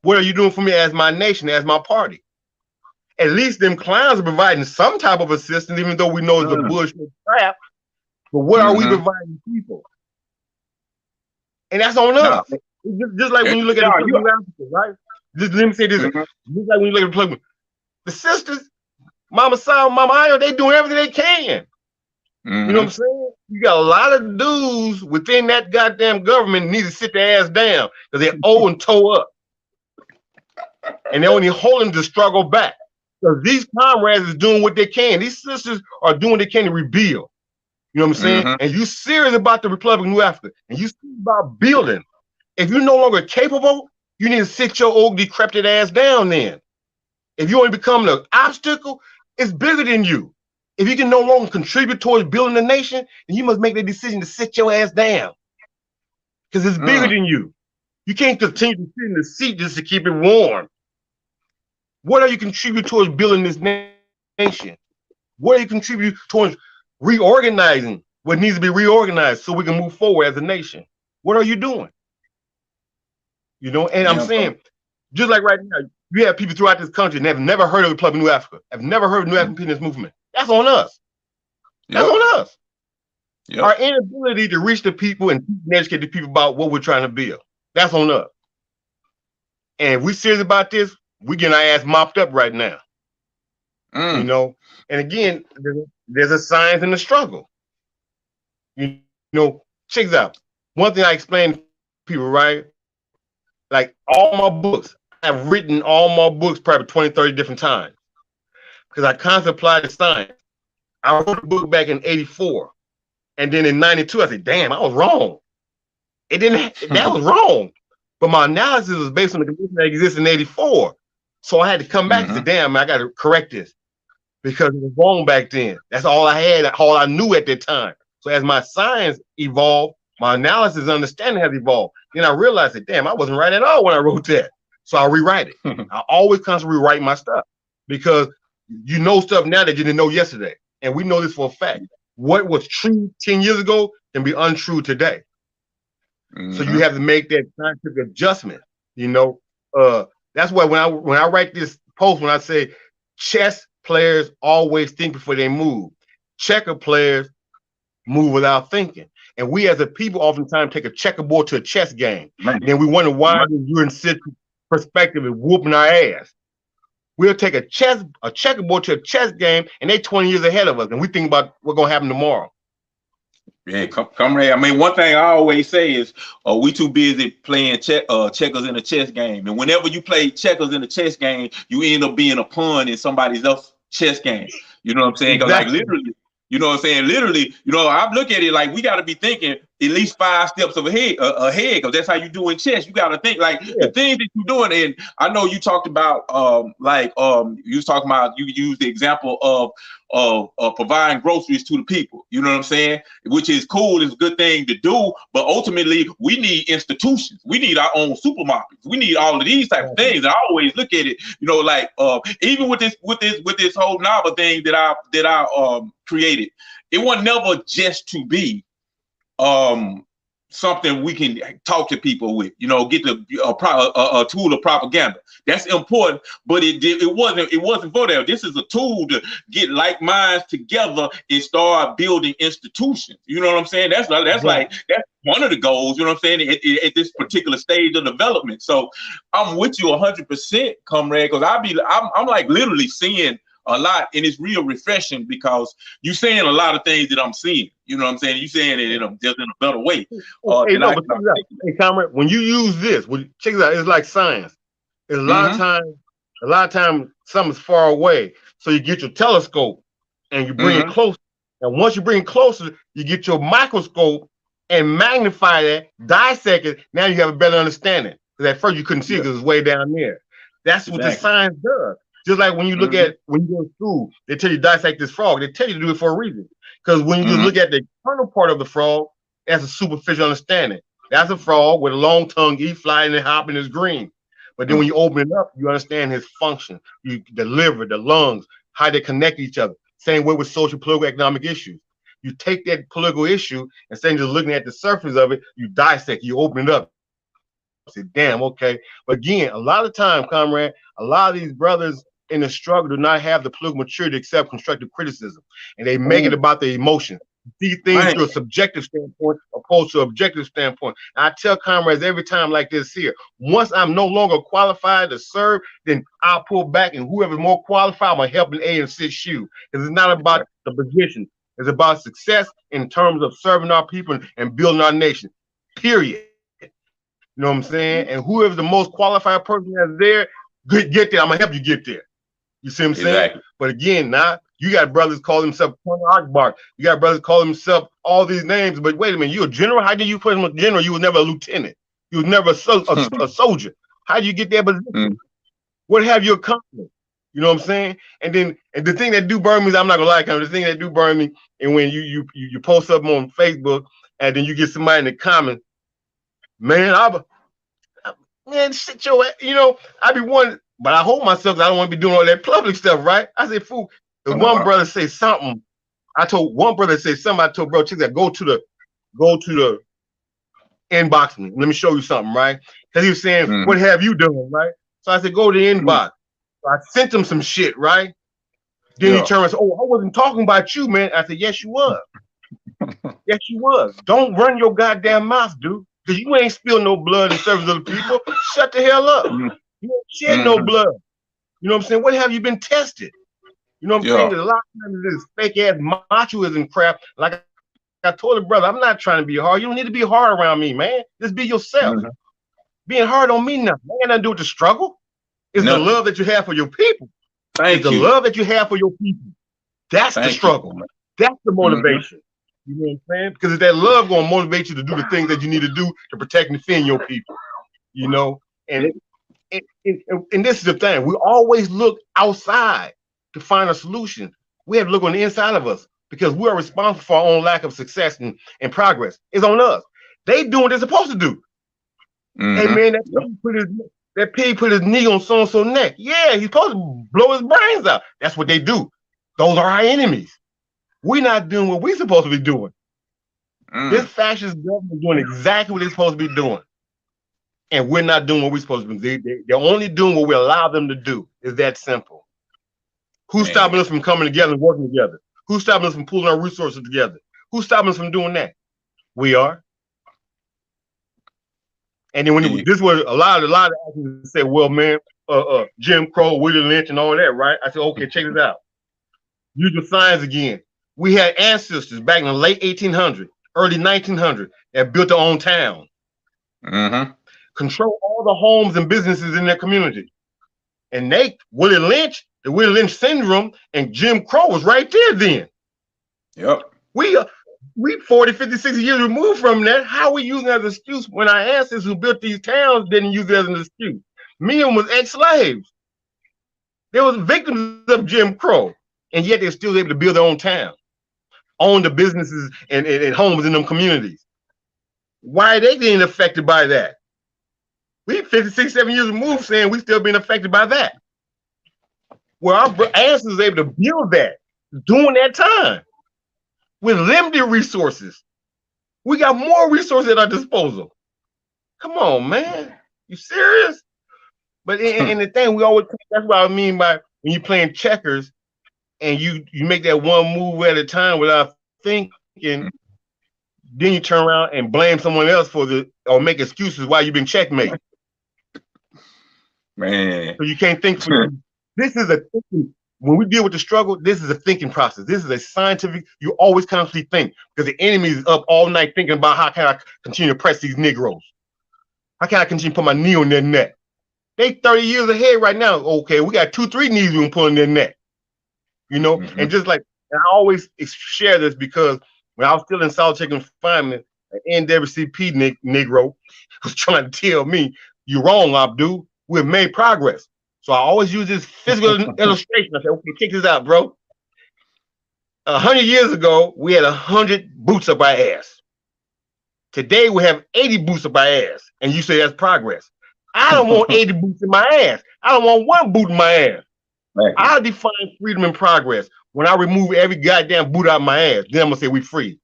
What are you doing for me as my nation, as my party? At least them clowns are providing some type of assistance, even though we know it's a bullshit crap. But what are we providing people? And that's on us. Just like when you look at the right? Just let me say this. Just like when you look at the sisters, Mama Sal, Mama Ayo, they doing everything they can. You know what I'm saying? You got a lot of dudes within that goddamn government need to sit their ass down because they're old and toe up. And they're only holding the struggle back. Because these comrades is doing what they can. These sisters are doing what they can to rebuild. You know what I'm saying? And you serious about the Republic of New Africa, and you serious about building. If you're no longer capable, you need to sit your old decrepit ass down then. If you only become an obstacle, it's bigger than you. If you can no longer contribute towards building the nation, then you must make the decision to sit your ass down. Because it's bigger than you. You can't continue to sit in the seat just to keep it warm. What are you contributing towards building this nation? What are you contributing towards reorganizing what needs to be reorganized so we can move forward as a nation? What are you doing? You know, and I'm saying, just like right now, you have people throughout this country that have never heard of the Republic of New Africa, have never heard of the New African Independence Movement. That's on us. That's on us. Our inability to reach the people and educate the people about what we're trying to build. That's on us. And if we're serious about this, we're getting our ass mopped up right now. You know, and again, there's a science in the struggle. You know, check this out. One thing I explain to people, right? Like all my books, I've written all my books probably 20, 30 different times. because I constantly applied the science. I wrote the book back in '84, and then in '92 I said, "Damn, I was wrong. It didn't. That was wrong." But my analysis was based on the condition that exists in '84, so I had to come back and say, "Damn, man, I got to correct this because it was wrong back then." That's all I had, all I knew at that time. So as my science evolved, my analysis understanding has evolved. Then I realized that, damn, I wasn't right at all when I wrote that. So I rewrite it. I always constantly rewrite my stuff because you know stuff now that you didn't know yesterday. And we know this for a fact. What was true 10 years ago can be untrue today. So you have to make that scientific adjustment. You know, that's why when I write this post, when I say chess players always think before they move, checker players move without thinking. And we as a people oftentimes take a checkerboard to a chess game. And then we wonder why you're in such perspective and whooping our ass. We'll take a checkerboard to a chess game, and they're 20 years ahead of us, and we think about what's gonna happen tomorrow. Yeah, Comrade. I mean, one thing I always say is, we too busy playing checkers in a chess game, and whenever you play checkers in a chess game, you end up being a pawn in somebody else's chess game. You know what I'm saying? Because like literally. You know what I'm saying? Literally, you know, I look at it like we got to be thinking at least 5 steps ahead, because that's how you do in chess. You got to think like the things that you're doing. And I know you talked about, you was talking about, you used the example of providing groceries to the people. You know what I'm saying? Which is cool. It's a good thing to do. But ultimately, we need institutions. We need our own supermarkets. We need all of these type of things. And I always look at it, you know, like even with this whole novel thing that I created, it was never just to be something we can talk to people with, you know, get a tool of propaganda. That's important, but it wasn't for that. This is a tool to get like minds together and start building institutions. You know what I'm saying? That's one of the goals. You know what I'm saying? At this particular stage of development. So I'm with you 100%, Comrade, because I'm like literally seeing a lot, and it's real refreshing because you're saying a lot of things that I'm seeing. You know what I'm saying? You're saying it just in a better way. Hey, Comrade, when you use this, check it out. It's like science. It's a lot of times something's far away, so you get your telescope and you bring it closer. And once you bring it closer, you get your microscope and magnify that, dissect it. Now you have a better understanding. Because at first you couldn't see it because it's way down there. That's what the science does. Just like when you look at, when you go to school, they tell you dissect this frog. They tell you to do it for a reason. Because when you just look at the internal part of the frog, that's a superficial understanding. That's a frog with a long tongue, eat, fly, and hop, and is green. But then when you open it up, you understand his function. The liver, the lungs, how they connect each other. Same way with social, political, economic issues. You take that political issue, instead of just looking at the surface of it, you dissect, you open it up. Say, damn, okay. But again, a lot of time, Comrade, a lot of these brothers in the struggle do not have the political maturity to accept constructive criticism, and they make it about the emotion. See things through a subjective standpoint opposed to an objective standpoint. And I tell comrades every time like this here, once I'm no longer qualified to serve, then I'll pull back, and whoever's more qualified, I'm gonna help in A and 6 shoe. Because it's not about the position. It's about success in terms of serving our people and building our nation, period. You know what I'm saying? And whoever's the most qualified person that's there, get there. I'm gonna help you get there. You see what I'm saying? But again, now you got brothers call themselves Akbar. You got brothers call themselves all these names. But wait a minute, you a general? How did you put him a general? You was never a lieutenant. You was never a soldier. How do you get that position? What have you accomplished? You know what I'm saying? And the thing that do burn me is, I'm not gonna lie, the thing that do burn me, and when you post something on Facebook and then you get somebody in the comment, man, man, shit your ass. You know, I be one. But I hold myself, I don't want to be doing all that public stuff, right? I said, fool, if one brother say something, I told one brother say something, I told bro, check that, go to the inbox me. Let me show you something, right? Because he was saying, what have you done, right? So I said, go to the inbox. So I sent him some shit, right? Then he turned and said, oh, I wasn't talking about you, man. I said, yes, you was. Yes, you was. Don't run your goddamn mouth, dude. Because you ain't spilled no blood in service of the people. Shut the hell up. You don't shed no blood. You know what I'm saying? What have you been tested? You know what I'm saying? There's a lot of times this fake ass machoism crap. Like I told the brother, I'm not trying to be hard. You don't need to be hard around me, man. Just be yourself. Being hard don't mean nothing. It ain't nothing to do with the struggle. It's the love that you have for your people. Thank the you. love that you have for your people. That's the struggle. That's the motivation. You know what I'm saying? Because it's that love going to motivate you to do the things that you need to do to protect and defend your people. You know, and this is the thing. We always look outside to find a solution. We have to look on the inside of us because we are responsible for our own lack of success and progress. It's on us. They doing what they're supposed to do. Hey man, that pig put his knee on so-and-so neck. Yeah, he's supposed to blow his brains out. That's what they do. Those are our enemies. We're not doing what we're supposed to be doing. This fascist government is doing exactly what they're supposed to be doing. And we're not doing what we're supposed to be. They're only doing what we allow them to do. It's that simple. Who's stopping us from coming together and working together? Who's stopping us from pulling our resources together? Who's stopping us from doing that? We are. And then this was a lot of actors say, well, man, Jim Crow, William Lynch, and all that, right? I said, okay, check this out. Use the science again. We had ancestors back in the late 1800s, early 1900s that built their own town. Control all the homes and businesses in their community. And the William Lynch syndrome and Jim Crow was right there then. Yep. We 40, 50, 60 years removed from that. How are we using that as an excuse when our ancestors who built these towns didn't use it as an excuse? Many of them was ex-slaves. They was victims of Jim Crow, and yet they're still able to build their own town, own the businesses and homes in them communities. Why are they being affected by that? We 56, 7 years removed saying we still being affected by that. Well, our ancestors were able to build that during that time with limited resources. We got more resources at our disposal. Come on, man. You serious? But in the thing, we always, that's what I mean by when you're playing checkers and you make that one move at a time without thinking, then you turn around and blame someone else or make excuses why you've been checkmated. Man. So you can't think for you. This is when we deal with the struggle, this is a thinking process. This is a scientific, you always constantly think because the enemy is up all night thinking about how can I continue to press these Negroes? How can I continue to put my knee on their neck? They 30 years ahead right now. Okay, we got 2, 3 knees we can put on their neck. You know, and just like, and I always share this because when I was still in solitary confinement, an NWCP Negro was trying to tell me, you're wrong, Abdul. We've made progress. So I always use this physical illustration. I say, okay, check this out, bro. 100 years ago, we had 100 boots up our ass. Today, we have 80 boots up our ass. And you say that's progress. I don't want 80 boots in my ass. I don't want 1 boot in my ass. Right. I define freedom and progress when I remove every goddamn boot out of my ass. Then I'm going to say we free.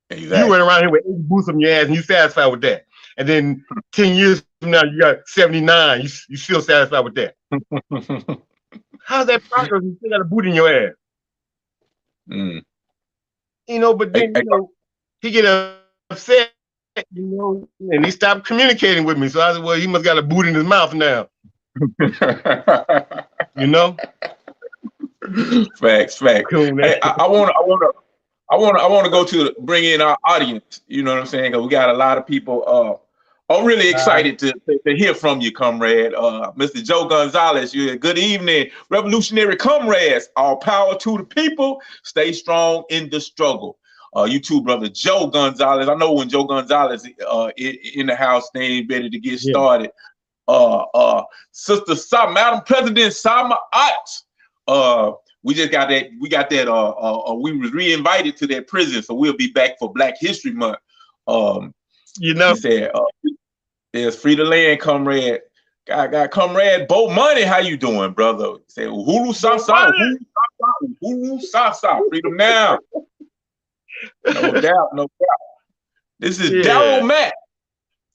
Exactly. You run around here with 80 boots on your ass and you satisfied with that. And then 10 years from now, you got 79. You still satisfied with that. How's that progress? You still got a boot in your ass. You know, but then, you know, he get upset, you know, and he stopped communicating with me. So I said, well, he must got a boot in his mouth now. You know? Facts. Cool, hey, I want to go to bring in our audience. You know what I'm saying? Because we got a lot of people. I'm really excited to hear from you, comrade. Mr. Joe Gonzalez, good evening. Revolutionary comrades, all power to the people. Stay strong in the struggle. You too, brother Joe Gonzalez. I know when Joe Gonzalez in the house, they ain't ready to get started. Sister Sama, Madam President Sama Ott. We just got that. We got that. We was re-invited to that prison, so we'll be back for Black History Month. You know, he said, "There's free to land, comrade. Got comrade Bo Money. How you doing, brother?" He said, "Hulu Sasa, Hulu Sasa, freedom now." No doubt. This is Daryl Mack.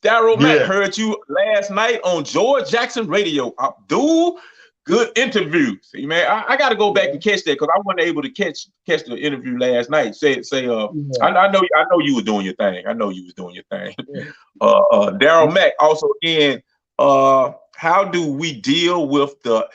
Daryl Mack heard you last night on George Jackson Radio. Abdul, good interview. See, man, I got to go back and catch that because I wasn't able to catch the interview last night. I know you were doing your thing. Daryl Mack also in. How do we deal with the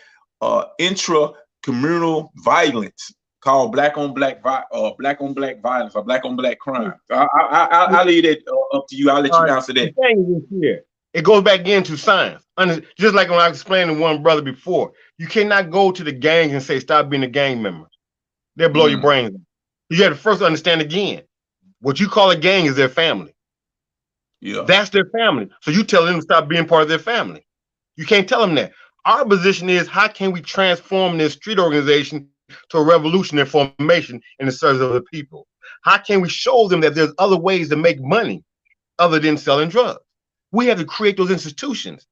intra-communal violence called black on black violence or black on black crime? I'll leave it up to you. I'll let you answer that. The thing is here. It goes back into science. Just like when I explained to one brother before, you cannot go to the gangs and say, stop being a gang member. They'll blow your brains out. You have to first understand again, what you call a gang is their family. Yeah. That's their family. So you tell them to stop being part of their family. You can't tell them that. Our position is, how can we transform this street organization to a revolutionary formation in the service of the people? How can we show them that there's other ways to make money other than selling drugs? We have to create those institutions.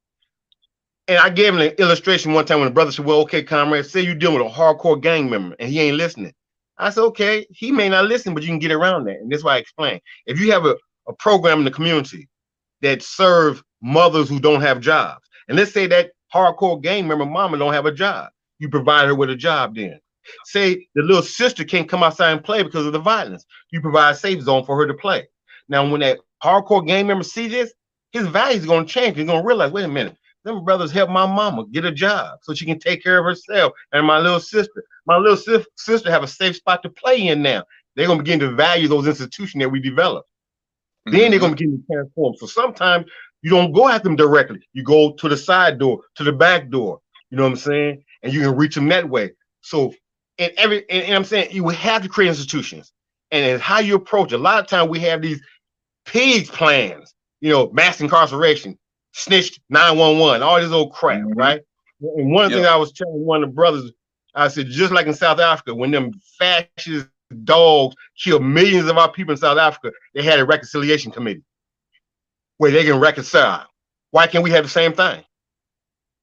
And I gave him an illustration one time when the brother said, well, okay, comrade, say you're dealing with a hardcore gang member and he ain't listening. I said, okay, he may not listen, but you can get around that. And that's why I explained. If you have a program in the community that serves mothers who don't have jobs, and let's say that hardcore gang member mama don't have a job, you provide her with a job then. Say the little sister can't come outside and play because of the violence, you provide a safe zone for her to play. Now, when that hardcore gang member see this, his values are going to change. He's going to realize, wait a minute, them brothers help my mama get a job so she can take care of herself and my little sister. My little sister have a safe spot to play in now. They're going to begin to value those institutions that we develop. Then they're going to begin to transform. So sometimes you don't go at them directly. You go to the side door, to the back door. You know what I'm saying? And you can reach them that way. So, and I'm saying you have to create institutions. And how you approach it. A lot of times we have these pigs plans, you know, mass incarceration, snitched 911, all this old crap, right? And one thing I was telling one of the brothers, I said, just like in South Africa, when them fascist dogs killed millions of our people in South Africa, they had a reconciliation committee where they can reconcile. Why can't we have the same thing?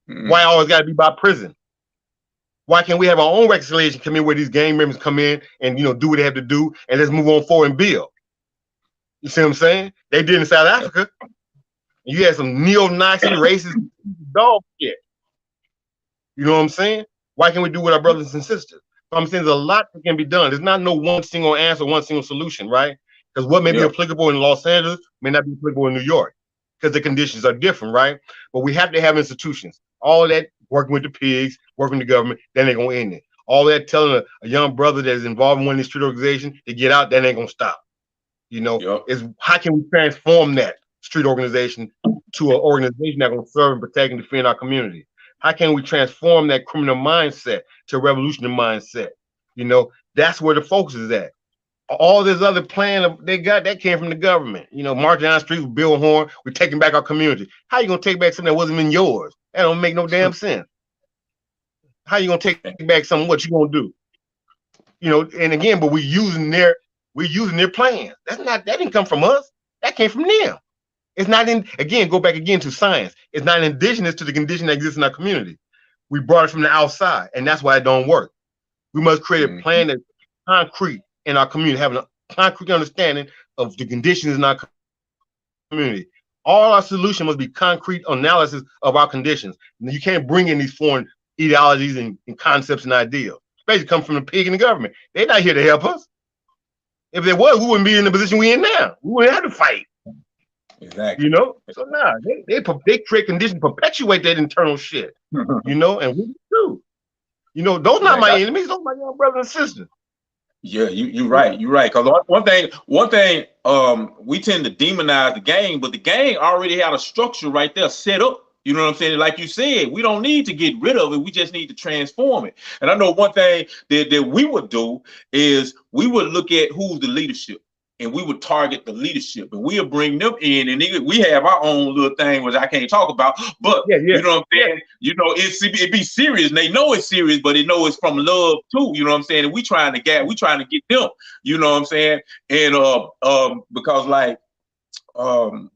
Why always got to be by prison? Why can't we have our own reconciliation committee where these gang members come in and, you know, do what they have to do and let's move on forward and build? You see what I'm saying? They did in South Africa. You had some neo-Nazi racist dog shit. You know what I'm saying? Why can't we do with our brothers and sisters? So I'm saying there's a lot that can be done. There's not no one single answer, one single solution, right? Because what may be applicable in Los Angeles may not be applicable in New York because the conditions are different, right? But we have to have institutions. All that working with the pigs, working with the government, then they're going to end it. All that telling a young brother that is involved in one of these street organizations to get out, that ain't going to stop. You know, is how can we transform that street organization to an organization that's going to serve and protect and defend our community? How can we transform that criminal mindset to a revolutionary mindset? You know, that's where the focus is at. All this other plan they got, that came from the government. You know, marching down the street with Bill Horn, we're taking back our community. How you going to take back something that wasn't in yours? That don't make no damn sense. How you going to take back something? What you going to do? You know, and again, but we're using their plans. That didn't come from us. That came from them. It's not go back again to science. It's not indigenous to the condition that exists in our community. We brought it from the outside, and that's why it don't work. We must create a plan that's concrete in our community, having a concrete understanding of the conditions in our community. All our solution must be concrete analysis of our conditions. And you can't bring in these foreign ideologies and concepts and ideas. Basically come from the pig and the government. They're not here to help us. If they was, we wouldn't be in the position we in now. We wouldn't have to fight. Exactly. You know, so they create conditions, perpetuate that internal shit. You know, and we do. You know, those not my enemies. Those my young brothers and sisters. Yeah, you're right. You're right. Because one thing, we tend to demonize the gang, but the gang already had a structure right there set up. You know what I'm saying? Like you said, we don't need to get rid of it. We just need to transform it. And I know one thing that we would do is we would look at who's the leadership. And we would target the leadership, and we'll bring them in, and we have our own little thing, which I can't talk about. But you know what I'm saying? You know, it be serious, and they know it's serious, but they know it's from love too. You know what I'm saying? And we trying to get them. You know what I'm saying? And because like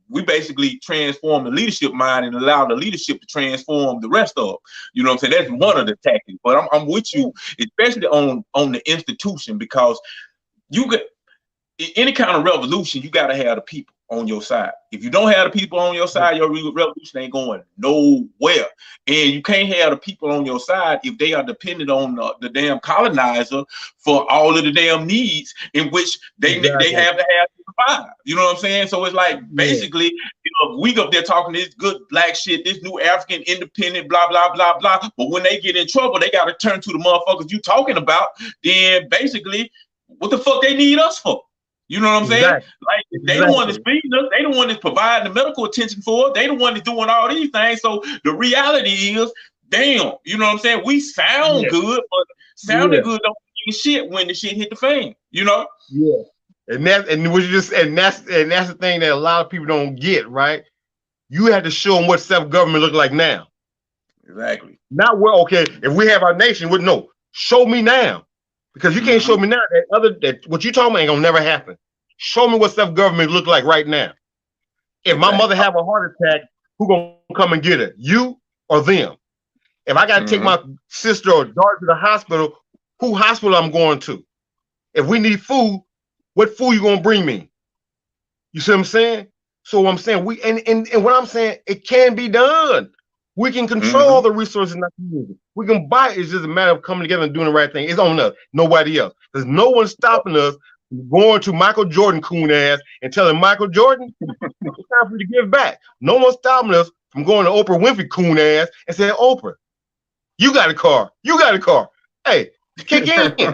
we basically transform the leadership mind and allow the leadership to transform the rest of them. You know what I'm saying? That's one of the tactics. But I'm with you, especially on the institution, because you get. Any kind of revolution, you got to have the people on your side. If you don't have the people on your side, your revolution ain't going nowhere. And you can't have the people on your side if they are dependent on the damn colonizer for all of the damn needs in which they have to have to survive. You know what I'm saying? So it's like basically, you know, we up there talking this good black shit, this new African independent, blah, blah, blah, blah. But when they get in trouble, they got to turn to the motherfuckers you talking about. Then basically, what the fuck they need us for? You know what I'm saying? Like they the one that's Exactly. feeding us. They the one that's providing the medical attention for us. They the one that's doing all these things. So the reality is, damn, you know what I'm saying? We sound Yeah. good, but sounding Yeah. good don't mean shit when the shit hit the fan. You know? Yeah. And what you just and that's the thing that a lot of people don't get, right? You had to show them what self-government look like now. Exactly. Not well, okay, if we have our nation, would no, show me now. Because you can't show me now that what you talking about ain't gonna never happen. Show me what self-government look like right now. If my mother have a heart attack, who gonna come and get her? You or them? If I gotta take my sister or daughter to the hospital, who hospital I'm going to? If we need food, what food you gonna bring me? You see what I'm saying? So what I'm saying, we and what I'm saying, it can be done. We can control the resources in our community. We can buy it. It's just a matter of coming together and doing the right thing. It's on us, nobody else. There's no one stopping us from going to Michael Jordan coon ass and telling Michael Jordan, it's time for you to give back. No one's stopping us from going to Oprah Winfrey coon ass and saying, Oprah, you got a car. You got a car. Hey, kick in. You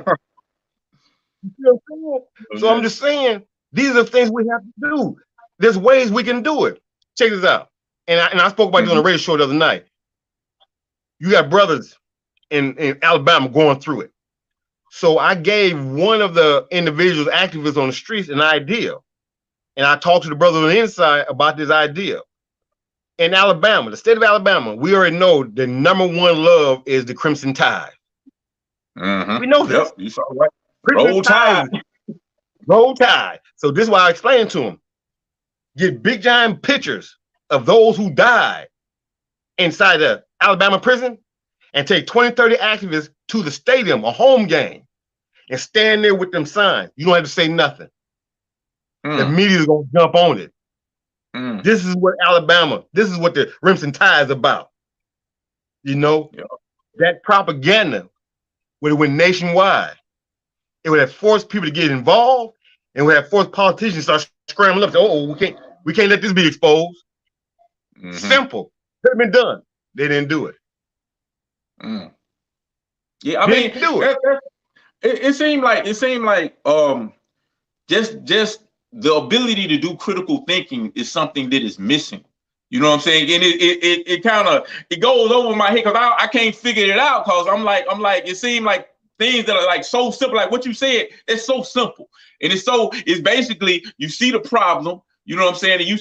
know what I'm saying? So I'm just saying, these are the things we have to do. There's ways we can do it. Check this out. And I spoke about this on the radio show the other night. You got brothers in Alabama going through it. So I gave one of the individuals, activists on the streets, an idea. And I talked to the brother on the inside about this idea. In Alabama, the state of Alabama, we already know the number one love is the Crimson Tide. We know this. Yep, you saw right. Roll Tide. Roll Tide. So this is why I explained to him. Get big giant pictures of those who died inside the Alabama prison and take 20, 30 activists to the stadium, a home game, and stand there with them signs. You don't have to say nothing. The media is going to jump on it. This is what Alabama, this is what the Crimson Tide is about. You know, that propaganda would have went nationwide. It would have forced people to get involved and would have forced politicians to start scrambling up. Oh, we can't let this be exposed. Simple. Could have been done. They didn't do it. Yeah, I mean, it seemed like just the ability to do critical thinking is something that is missing. You know what I'm saying? And it kind of goes over my head because I can't figure it out because I'm like it seemed like things that are like so simple, like what you said, it's so simple. And it's basically you see the problem. You know what I'm saying? And you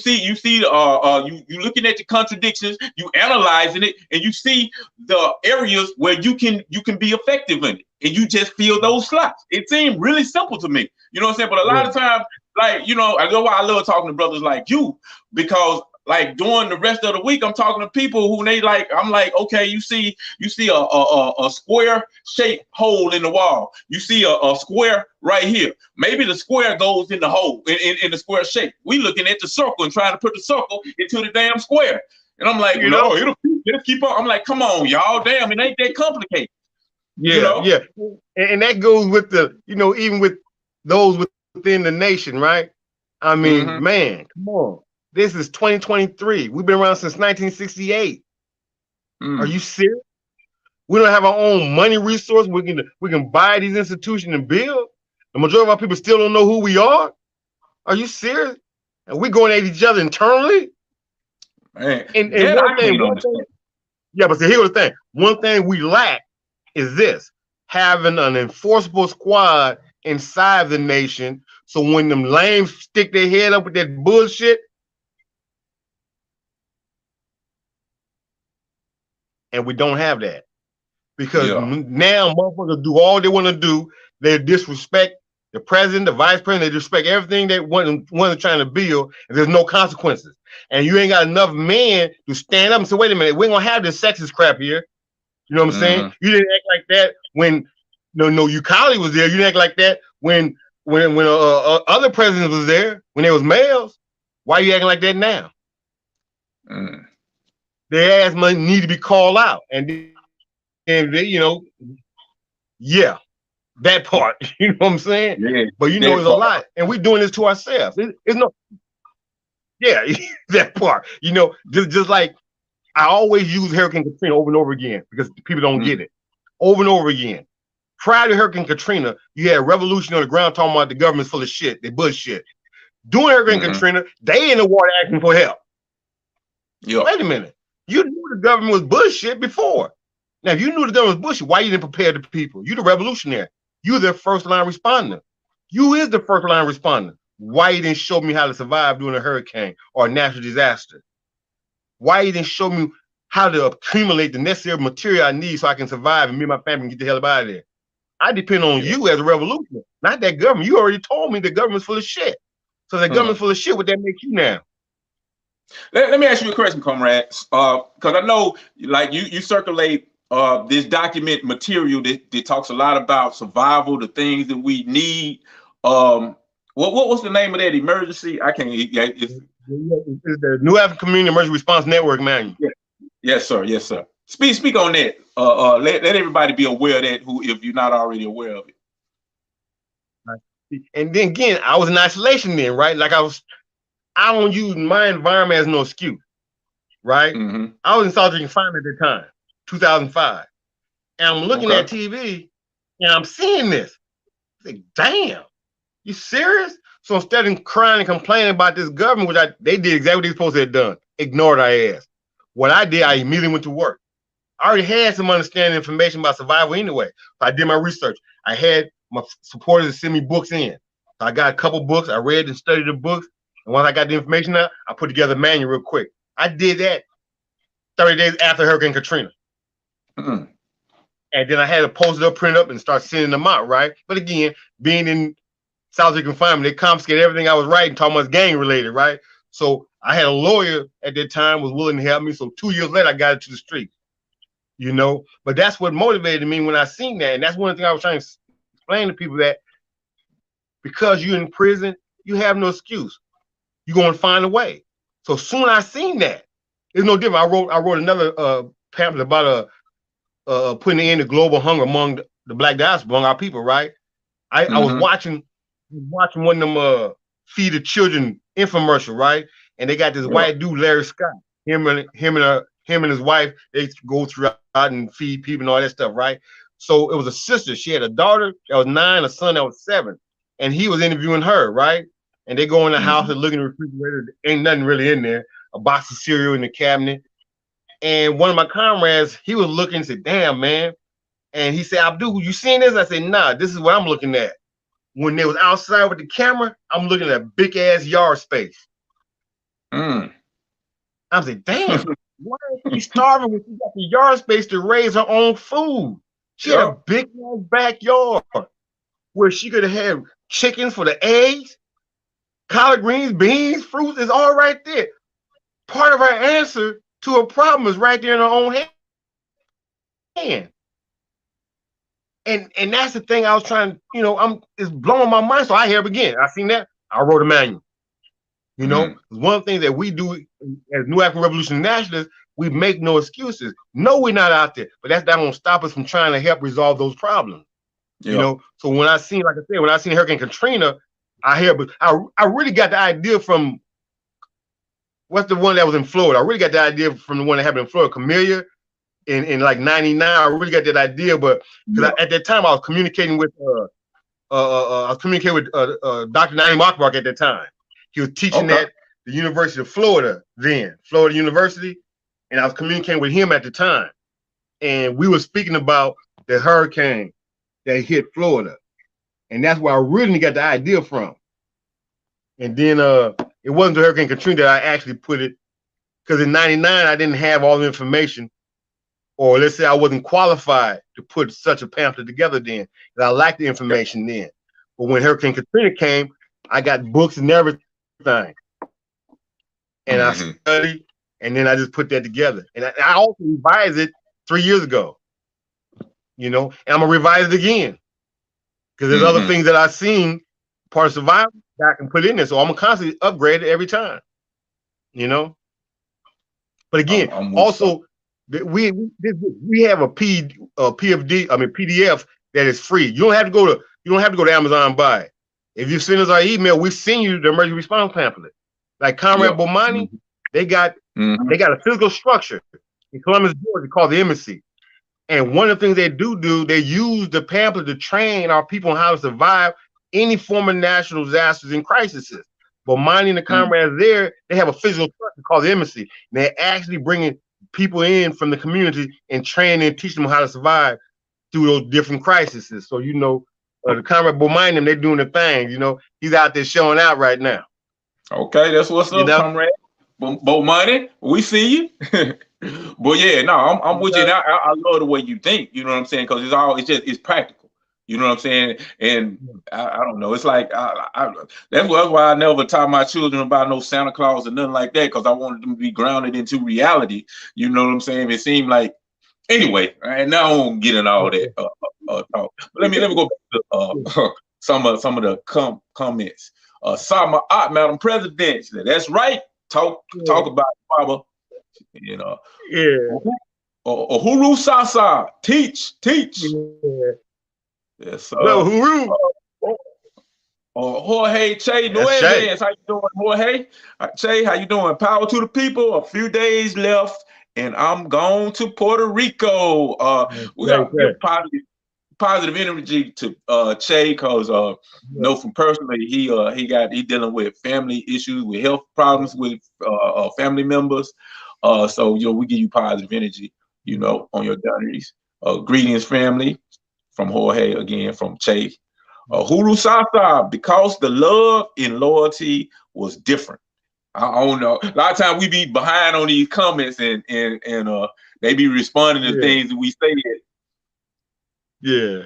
looking at the contradictions, you analyzing it, and you see the areas where you can be effective in it, and you just fill those slots. It seemed really simple to me. You know what I'm saying? But a lot of times, like, you know, I know why I love talking to brothers like you, because like during the rest of the week, I'm talking to people who I'm like, okay, you see a square shaped hole in the wall. You see a square right here. Maybe the square goes in the hole in the square shape. We looking at the circle and trying to put the circle into the damn square. And I'm like, no, it'll keep on. I'm like, come on, y'all, damn, it ain't that complicated. Yeah, you know? Yeah. And that goes with the, you know, even with those within the nation, right? I mean, man, come on. This is 2023. We've been around since 1968. Are you serious? We don't have our own money resource. We can buy these institutions and build. The majority of our people still don't know who we are. Are you serious? And we're going at each other internally. Man, and one thing, yeah, but see, here's the thing. One thing we lack is this: having an enforceable squad inside the nation. So when them lames stick their head up with that bullshit. And we don't have that because now motherfuckers do all they want to do. They disrespect the president, the vice president. They disrespect everything they want trying to build, and there's no consequences. And you ain't got enough men to stand up and say, "Wait a minute, we ain't gonna have this sexist crap here." You know what I'm saying? You didn't act like that when Ukali was there. You didn't act like that when other presidents was there when they was males. Why are you acting like that now? Their ass might need to be called out, and they, you know, that part. You know what I'm saying? Yeah, but you know, it's a lot, and we're doing this to ourselves. It's no, that part. You know, just like I always use Hurricane Katrina over and over again because people don't get it over and over again. Prior to Hurricane Katrina, you had a revolution on the ground talking about the government's full of shit. They bullshit. During Hurricane Katrina, they in the water asking for help. Yep. Wait a minute. You knew the government was bullshit before. Now, if you knew the government was bullshit, why you didn't prepare the people? You the revolutionary. You the first line responder. You is the first line responder. Why you didn't show me how to survive during a hurricane or a natural disaster? Why you didn't show me how to accumulate the necessary material I need so I can survive and me and my family can get the hell out of there? I depend on you as a revolutionary, not that government. You already told me the government's full of shit. So the government's full of shit, what that make you now? Let me ask you a question, comrades. Because I know, like, you circulate this document material that talks a lot about survival, the things that we need. What was the name of that emergency? I can't. It's the New African Community Emergency Response Network manual. Yeah. Yes, sir. Yes, sir. Speak on that. Let everybody be aware of that if you're not already aware of it. And then again, I was in isolation then, right? Like I don't use my environment as no excuse, right? I was in solitary confinement at the time, 2005. And I'm looking at TV and I'm seeing this. I say, damn, you serious? So instead of crying and complaining about this government, which they did exactly what they supposed to have done, ignored our ass. What I did, I immediately went to work. I already had some understanding information about survival anyway. So I did my research. I had my supporters to send me books in. So I got a couple books. I read and studied the books. And once I got the information out, I put together a manual real quick. I did that 30 days after Hurricane Katrina. And then I had to post it up, print up, and start sending them out, right? But again, being in solitary confinement, they confiscated everything I was writing, talking about gang related, right? So I had a lawyer at that time was willing to help me. So 2 years later, I got it to the street, you know? But that's what motivated me when I seen that. And that's one thing I was trying to explain to people, that because you're in prison, you have no excuse. You're going to find a way. So soon I seen that. It's no different. I wrote another pamphlet about putting an end to global hunger among the Black diaspora, among our people, right? I was watching one of them feed the children infomercial, right? And they got this white dude, Larry Scott. Him and his wife, they go throughout and feed people and all that stuff, right? So it was a sister. She had a daughter that was 9, a son that was 7, and he was interviewing her, right? And they go in the house and look in the refrigerator. Ain't nothing really in there. A box of cereal in the cabinet. And one of my comrades, he was looking and said, damn, man. And he said, Abdul, you seen this? I said, nah, this is what I'm looking at. When they was outside with the camera, I'm looking at a big ass yard space. I said, damn, why is she starving when she got the yard space to raise her own food? She had a big ass backyard where she could have had chickens for the eggs, collard greens, beans, fruits, is all right there. Part of her answer to a problem is right there in her own hand. And that's the thing I was trying, you know, it's blowing my mind. So I hear it again. I seen that. I wrote a manual. You know, one of the things that we do as New African Revolutionary Nationalists, we make no excuses. No, we're not out there, but that's not going to stop us from trying to help resolve those problems. You know, so when I seen, like I said, when I seen Hurricane Katrina, I really got the idea from, what's the one that was in Florida? I really got the idea from the one that happened in Florida, Camellia, in like '99. I really got that idea, but at that time I was communicating with Dr. Naeem Akbar at that time. He was teaching at the University of Florida then, Florida University, and I was communicating with him at the time. And we were speaking about the hurricane that hit Florida. And that's where I really got the idea from. And then it wasn't the Hurricane Katrina that I actually put it, because in '99 I didn't have all the information, or let's say I wasn't qualified to put such a pamphlet together then, because I lacked the information then. But when Hurricane Katrina came, I got books and everything. And I studied, and then I just put that together. And I also revised it 3 years ago, you know, and I'm gonna revise it again. Because there's other things that I've seen, part of survival, that I can put in there. So I'm gonna constantly upgrade it every time, you know. But again, also we have a PDF that is free. You don't have to go to Amazon and buy it. If you send us our email, we send you the emergency response pamphlet. Like Comrade Bomani, they got a physical structure in Columbus, Georgia called the embassy. And one of the things they do, they use the pamphlet to train our people on how to survive any form of national disasters and crises. But minding the comrades there, they have a physical structure called the embassy. And they're actually bringing people in from the community and training and teaching them how to survive through those different crises. So, you know, the comrade behind them, they're doing the thing. You know, he's out there showing out right now. Okay, that's what's up, comrade. Bo Money, we see you. But yeah, no, I'm with you. And I love the way you think. You know what I'm saying? Because it's practical. You know what I'm saying? And I don't know. It's like that's why I never taught my children about no Santa Claus or nothing like that, because I wanted them to be grounded into reality. You know what I'm saying? It seemed like anyway. And now I won't get in all that talk. But let me go back to some of the comments. Sama Madam President. That's right. Talk about it, Baba. You know. Yeah. Uhuru Sasa. Teach. Yeah. Yes, Uhuru. Jorge Che Nuevez. How you doing, Jorge? Che, how you doing? Power to the people. A few days left, and I'm going to Puerto Rico. We got to give positive energy to Che, because know from personally he dealing with family issues, with health problems with family members. So you know, we give you positive energy, you know, on your journeys. Greetings, family, from Jorge again, from Che. Hulu Sasa, because the love and loyalty was different. I don't know. A lot of times we be behind on these comments and they be responding to things that we say. Yeah.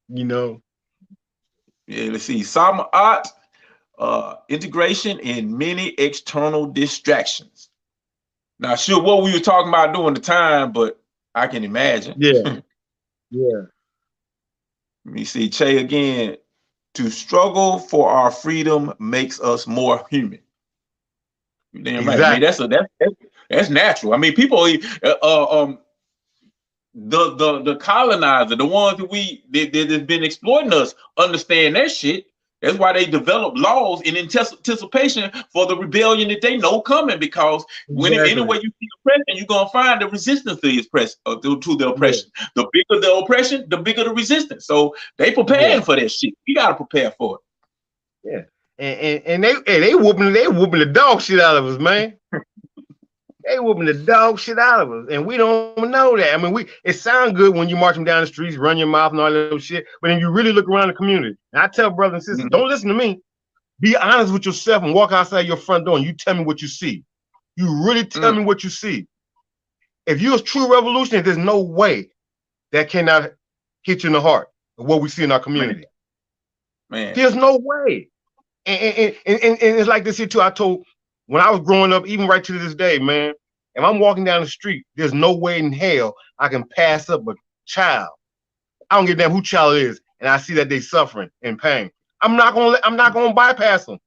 You know. Yeah, let's see. Sama Art, integration in many external distractions. Not sure what we were talking about during the time, but I can imagine. Yeah. Yeah. Let me see. Che again. To struggle for our freedom makes us more human. Damn right. I mean, that's natural. I mean, people, the colonizer, the ones that have been exploiting us, understand that shit. That's why they develop laws in anticipation for the rebellion that they know coming. Because anyway you see oppression, you're gonna find the resistance to the oppression. Yeah. The bigger the oppression, the bigger the resistance. So they preparing for that shit. You gotta prepare for it. Yeah, and they whooping the dog shit out of us, man. They whooping the dog shit out of us, and we don't know that. I mean, it sounds good when you march them down the streets, run your mouth and all that little shit, but then you really look around the community. And I tell brothers and sisters, don't listen to me. Be honest with yourself and walk outside your front door and you tell me what you see. You really tell me what you see. If you're a true revolutionary, there's no way that cannot hit you in the heart of what we see in our community. Man. There's no way. And it's like this here too. I told when I was growing up, even right to this day, man, if I'm walking down the street, there's no way in hell I can pass up a child. I don't give a damn who child it is, and I see that they're suffering and pain. I'm not gonna bypass them,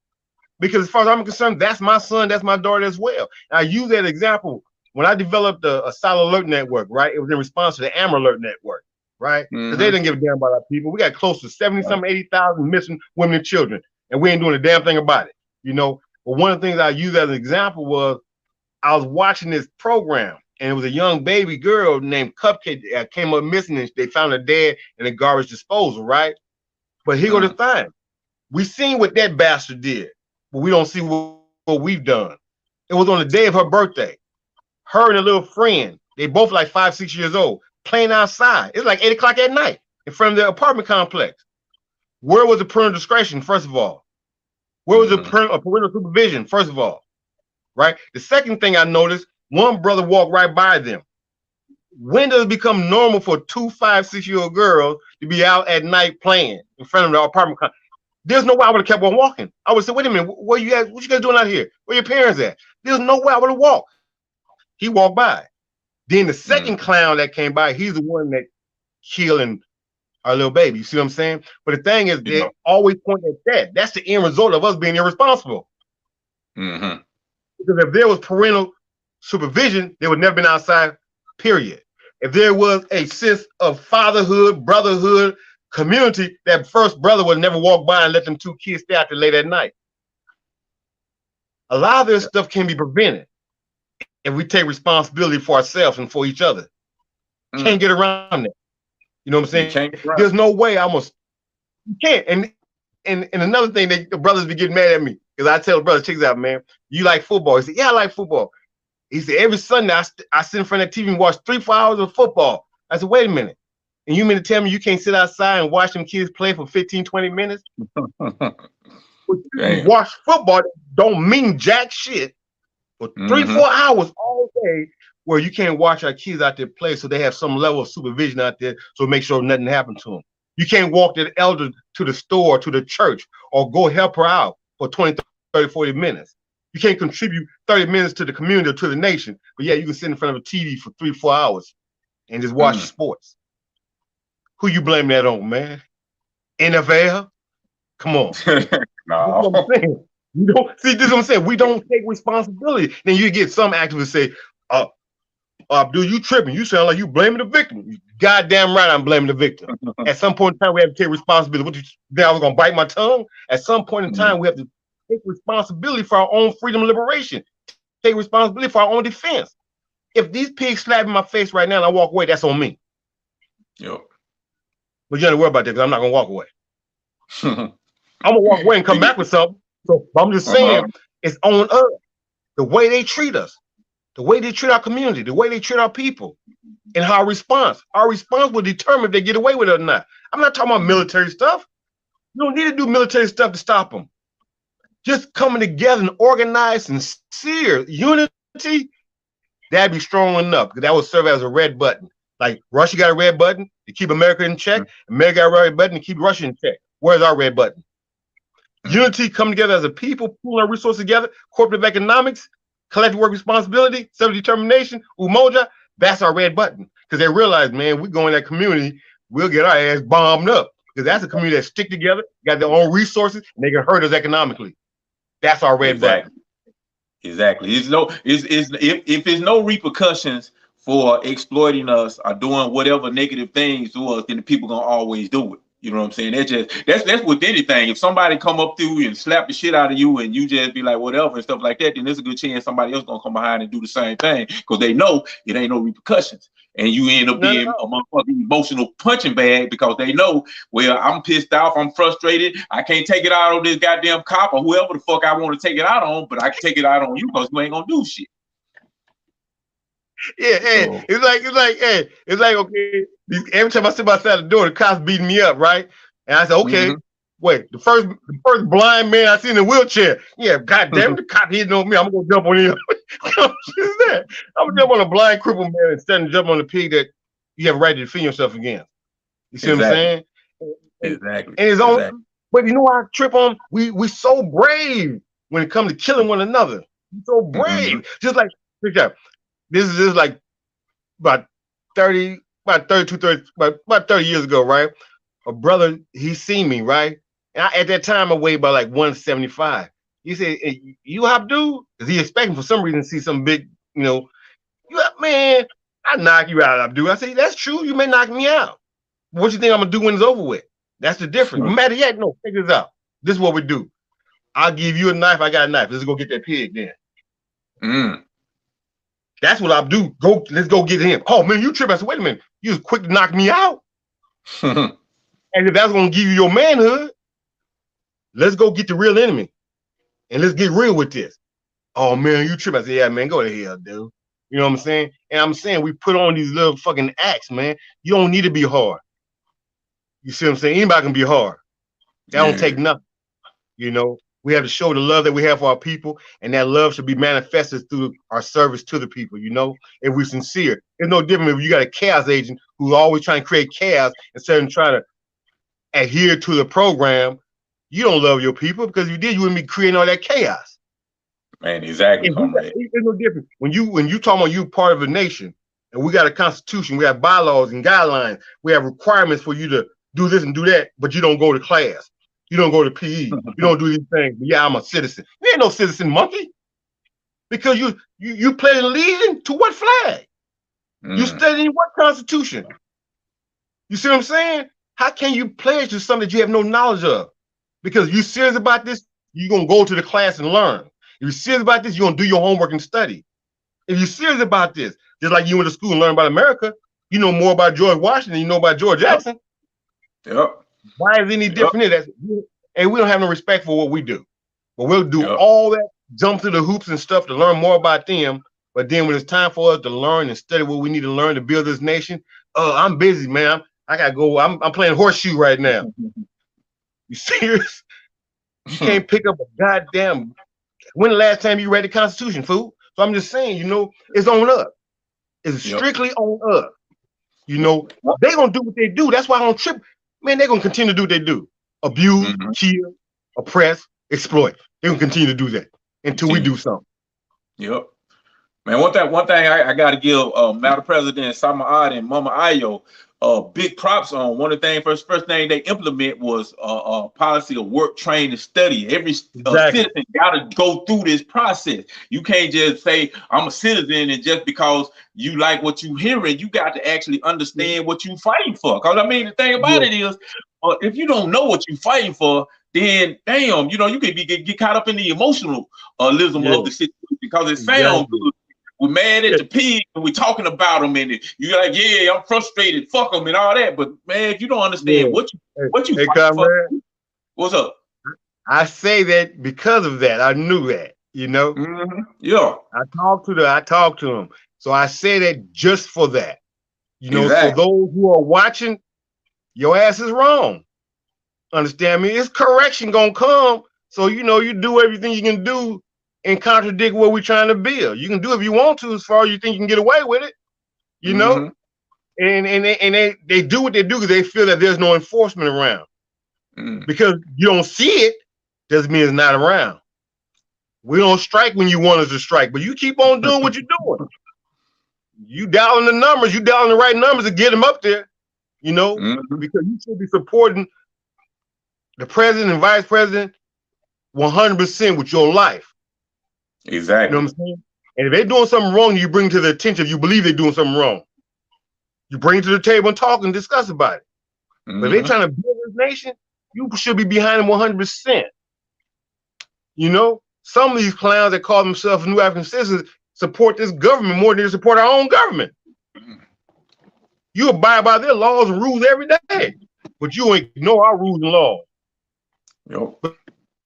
because as far as I'm concerned, that's my son, that's my daughter as well. And I use that example when I developed a Silent Alert Network. Right, it was in response to the Amber Alert Network. Right, because they didn't give a damn about our people. We got close to 80,000 missing women and children, and we ain't doing a damn thing about it. You know. But one of the things I used as an example was I was watching this program, and it was a young baby girl named Cupcake that came up missing, and they found her dead in a garbage disposal, right? But here go the thing. We seen what that bastard did, but we don't see what we've done. It was on the day of her birthday. Her and a little friend, they both like 5, 6 years old, playing outside. It's like 8 o'clock at night in front of the apartment complex. Where was the parental discretion, first of all? Where was the parental supervision, first of all? Right? The second thing I noticed, one brother walked right by them. When does it become normal for 2, 5, 6-year-old girls to be out at night playing in front of the apartment complex? There's no way I would have kept on walking. I would say, wait a minute, what you guys doing out here? Where your parents at? There's no way I would have walked. He walked by. Then the second clown that came by, he's the one that killing our little baby. You see what I'm saying? But the thing is, they always point at that. That's the end result of us being irresponsible. Because if there was parental supervision, they would never been outside, period. If there was a sense of fatherhood, brotherhood, community, that first brother would never walk by and let them 2 kids stay out there late at night. A lot of this stuff can be prevented if we take responsibility for ourselves and for each other. Can't get around that. You know what I'm saying? You can't get around. There's no way you can't. And another thing that the brothers be getting mad at me because I tell the brothers, check this out, man. You like football? He said, yeah, I like football. He said, every Sunday I sit in front of the TV and watch 3-4 hours of football. I said, wait a minute. And you mean to tell me you can't sit outside and watch them kids play for 15, 20 minutes? Watch football don't mean jack shit for 3-4 hours all day where you can't watch our kids out there play so they have some level of supervision out there so make sure nothing happened to them. You can't walk the elder to the store, to the church, or go help her out for 20, 30, 40 minutes. You can't contribute 30 minutes to the community or to the nation, but yeah, you can sit in front of a TV for 3-4 hours and just watch sports. Who you blame that on, man? NFL? Come on. No. What I'm saying. You don't see this is what I'm saying. We don't take responsibility. Then you get some activists say, Abdul, you tripping. You sound like you blaming the victim. You goddamn right I'm blaming the victim. At some point in time, we have to take responsibility. What you think I was gonna bite my tongue? At some point in time, we have to take responsibility for our own freedom and liberation. Take responsibility for our own defense. If these pigs slap in my face right now and I walk away, that's on me. Yep. But you don't have to worry about that because I'm not gonna walk away. I'm gonna walk away and come back with something. So I'm just saying it's on us. The way they treat us, the way they treat our community, the way they treat our people, and our response will determine if they get away with it or not. I'm not talking about military stuff. You don't need to do military stuff to stop them. Just coming together and organized and sincere unity, that'd be strong enough because that would serve as a red button. Like Russia got a red button to keep America in check. America got a red button to keep Russia in check. Where's our red button? Unity, come together as a people, pool our resources together, cooperative economics, collective work responsibility, self-determination, umoja, that's our red button. Because they realize, man, we go in that community, we'll get our ass bombed up. Because that's a community that stick together, got their own resources, and they can hurt us economically. That's our red button. Exactly. If there's no repercussions for exploiting us or doing whatever negative things to us, then the people gonna always do it. You know what I'm saying? That's with anything. If somebody come up through you and slap the shit out of you and you just be like whatever and stuff like that, then there's a good chance somebody else gonna come behind and do the same thing because they know it ain't no repercussions. And you end up being a motherfucking emotional punching bag because they know, well, I'm pissed off, I'm frustrated, I can't take it out on this goddamn cop or whoever the fuck I want to take it out on, but I can take it out on you because you ain't gonna do shit. Yeah, hey, it's like okay. Every time I sit outside the door, the cops beating me up, right? And I said, okay, wait, the first blind man I see in a wheelchair. Yeah, goddamn, the cop hitting on me. I'm gonna jump on him. What is that? I'm gonna jump on a blind crippled man instead of jump on the pig that you have a right to defend yourself against. You see what I'm saying? Exactly. And it's on, but you know what I trip on? We so brave when it comes to killing one another. We're so brave. Just like this is like about 30 years ago, right? A brother, he seen me, right? And at that time, I weighed about like 175. He said, hey, you Abdul? Because he expecting for some reason to see some big, man, I knock you out, Abdul. I said, that's true. You may knock me out. What you think I'm going to do when it's over with? That's the difference. No matter yet, no, check this out. This is what we do. I'll give you a knife. I got a knife. Let's go get that pig then. That's what I'll do. Let's go get him. Oh man, you tripping. I said, wait a minute. You was quick to knock me out. And if that's gonna give you your manhood, let's go get the real enemy. And let's get real with this. Oh man, you tripping. I said, yeah, man, go to hell, dude. You know what I'm saying? And I'm saying we put on these little fucking acts, man. You don't need to be hard. You see what I'm saying? Anybody can be hard. That don't take nothing. We have to show the love that we have for our people, and that love should be manifested through our service to the people, if we're sincere. It's no different if you got a chaos agent who's always trying to create chaos instead of trying to adhere to the program. You don't love your people because if you did, you wouldn't be creating all that chaos. Man, exactly. It's no different. When you talk about you part of a nation, and we got a constitution, we have bylaws and guidelines, we have requirements for you to do this and do that, but you don't go to class. You don't go to PE. You don't do these things. But yeah, I'm a citizen. You ain't no citizen monkey. Because you pledge allegiance to what flag? You studying what constitution? You see what I'm saying? How can you pledge to something that you have no knowledge of? Because if you're serious about this, you're going to go to the class and learn. If you're serious about this, you're going to do your homework and study. If you're serious about this, just like you went to school and learned about America, You know more about George Washington than you know about George Jackson. Yep. Why is it any different? And we don't have no respect for what we do. But we'll do Yep. all that, jump through the hoops and stuff to learn more about them. But then when it's time for us to learn and study what we need to learn to build this nation, I'm busy, man. I gotta go. I'm playing horseshoe right now. You serious? You can't pick up a goddamn. When the last time you read the Constitution, fool? So I'm just saying, you know, it's on us. It's strictly on us. You know, they're gonna do what they do. That's why I don't trip. Man, they're gonna continue to do what they do. Abuse, kill, oppress, exploit. They're gonna continue to do that until we do something. Yep. Man, one thing I gotta give Madam President Samaad and Mama Ayo big props on. One of the things, first thing they implement was a policy of work, train, and study. Every citizen gotta go through this process. You can't just say I'm a citizen and just because you like what you hearing, you got to actually understand what you fighting for. Because I mean, the thing about it is, if you don't know what you fighting for, then damn, you know, you could get caught up in the emotionalism of the situation because it sounds good. We're mad at the pig and we're talking about them, and you're like, yeah, I'm frustrated, fuck them, and all that. But man, if you don't understand what you fighting for, what's up? I say that because of that. I knew that, you know. Yeah. I talked to him. So I say that just for that. You know, so those who are watching, your ass is wrong. Understand me? It's correction gonna come. So you know, you do everything you can do and contradict what we're trying to build. You can do if you want to, as far as you think you can get away with it, you know. And they do what they do because they feel that there's no enforcement around. Because you don't see it, doesn't mean it's not around. We don't strike when you want us to strike, but you keep on doing what you're doing. You dialing the numbers, you dialing the right numbers to get them up there, you know, because you should be supporting the president and vice president 100% with your life. Exactly. You know what I'm saying? And if they're doing something wrong, you bring to their attention, if you believe they're doing something wrong. You bring it to the table and talk and discuss about it. But if they're trying to build this nation, you should be behind them 100%. You know, some of these clowns that call themselves new African citizens support this government more than they support our own government. You abide by their laws and rules every day, but you ignore our rules and laws.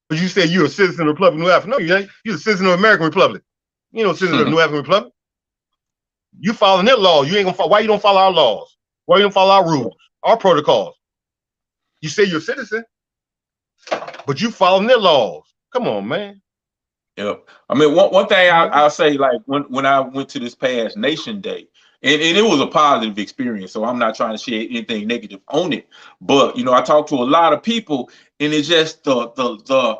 But you say you're a citizen of the Republic of New Africa. No, you ain't. You're a citizen of the American Republic. You know, citizen of the New African Republic. You following their laws. You ain't gonna follow. Why you don't follow our laws? Why you don't follow our rules, our protocols? You say you're a citizen, but you following their laws. Come on, man. Yep. I mean, one thing I'll say, like when I went to this past Nation Day, and it was a positive experience. So I'm not trying to share anything negative on it. But you know, I talked to a lot of people, and it's just the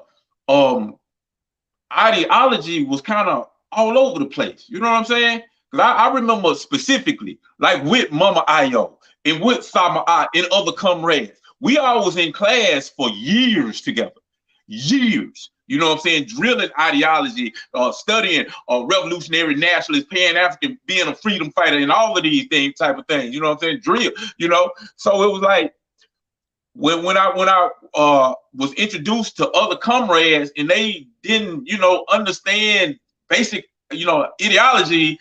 ideology was kind of all over the place. You know what I'm saying? Because I remember specifically, like with Mama Ayo and with Sama and other comrades, we all was in class for years together. Years. You know what I'm saying? Drilling ideology, studying revolutionary nationalist, pan-African, being a freedom fighter, and all of these things, type of things. You know what I'm saying? Drill, you know? So it was like, when I was introduced to other comrades and they didn't, you know, understand basic, you know, ideology,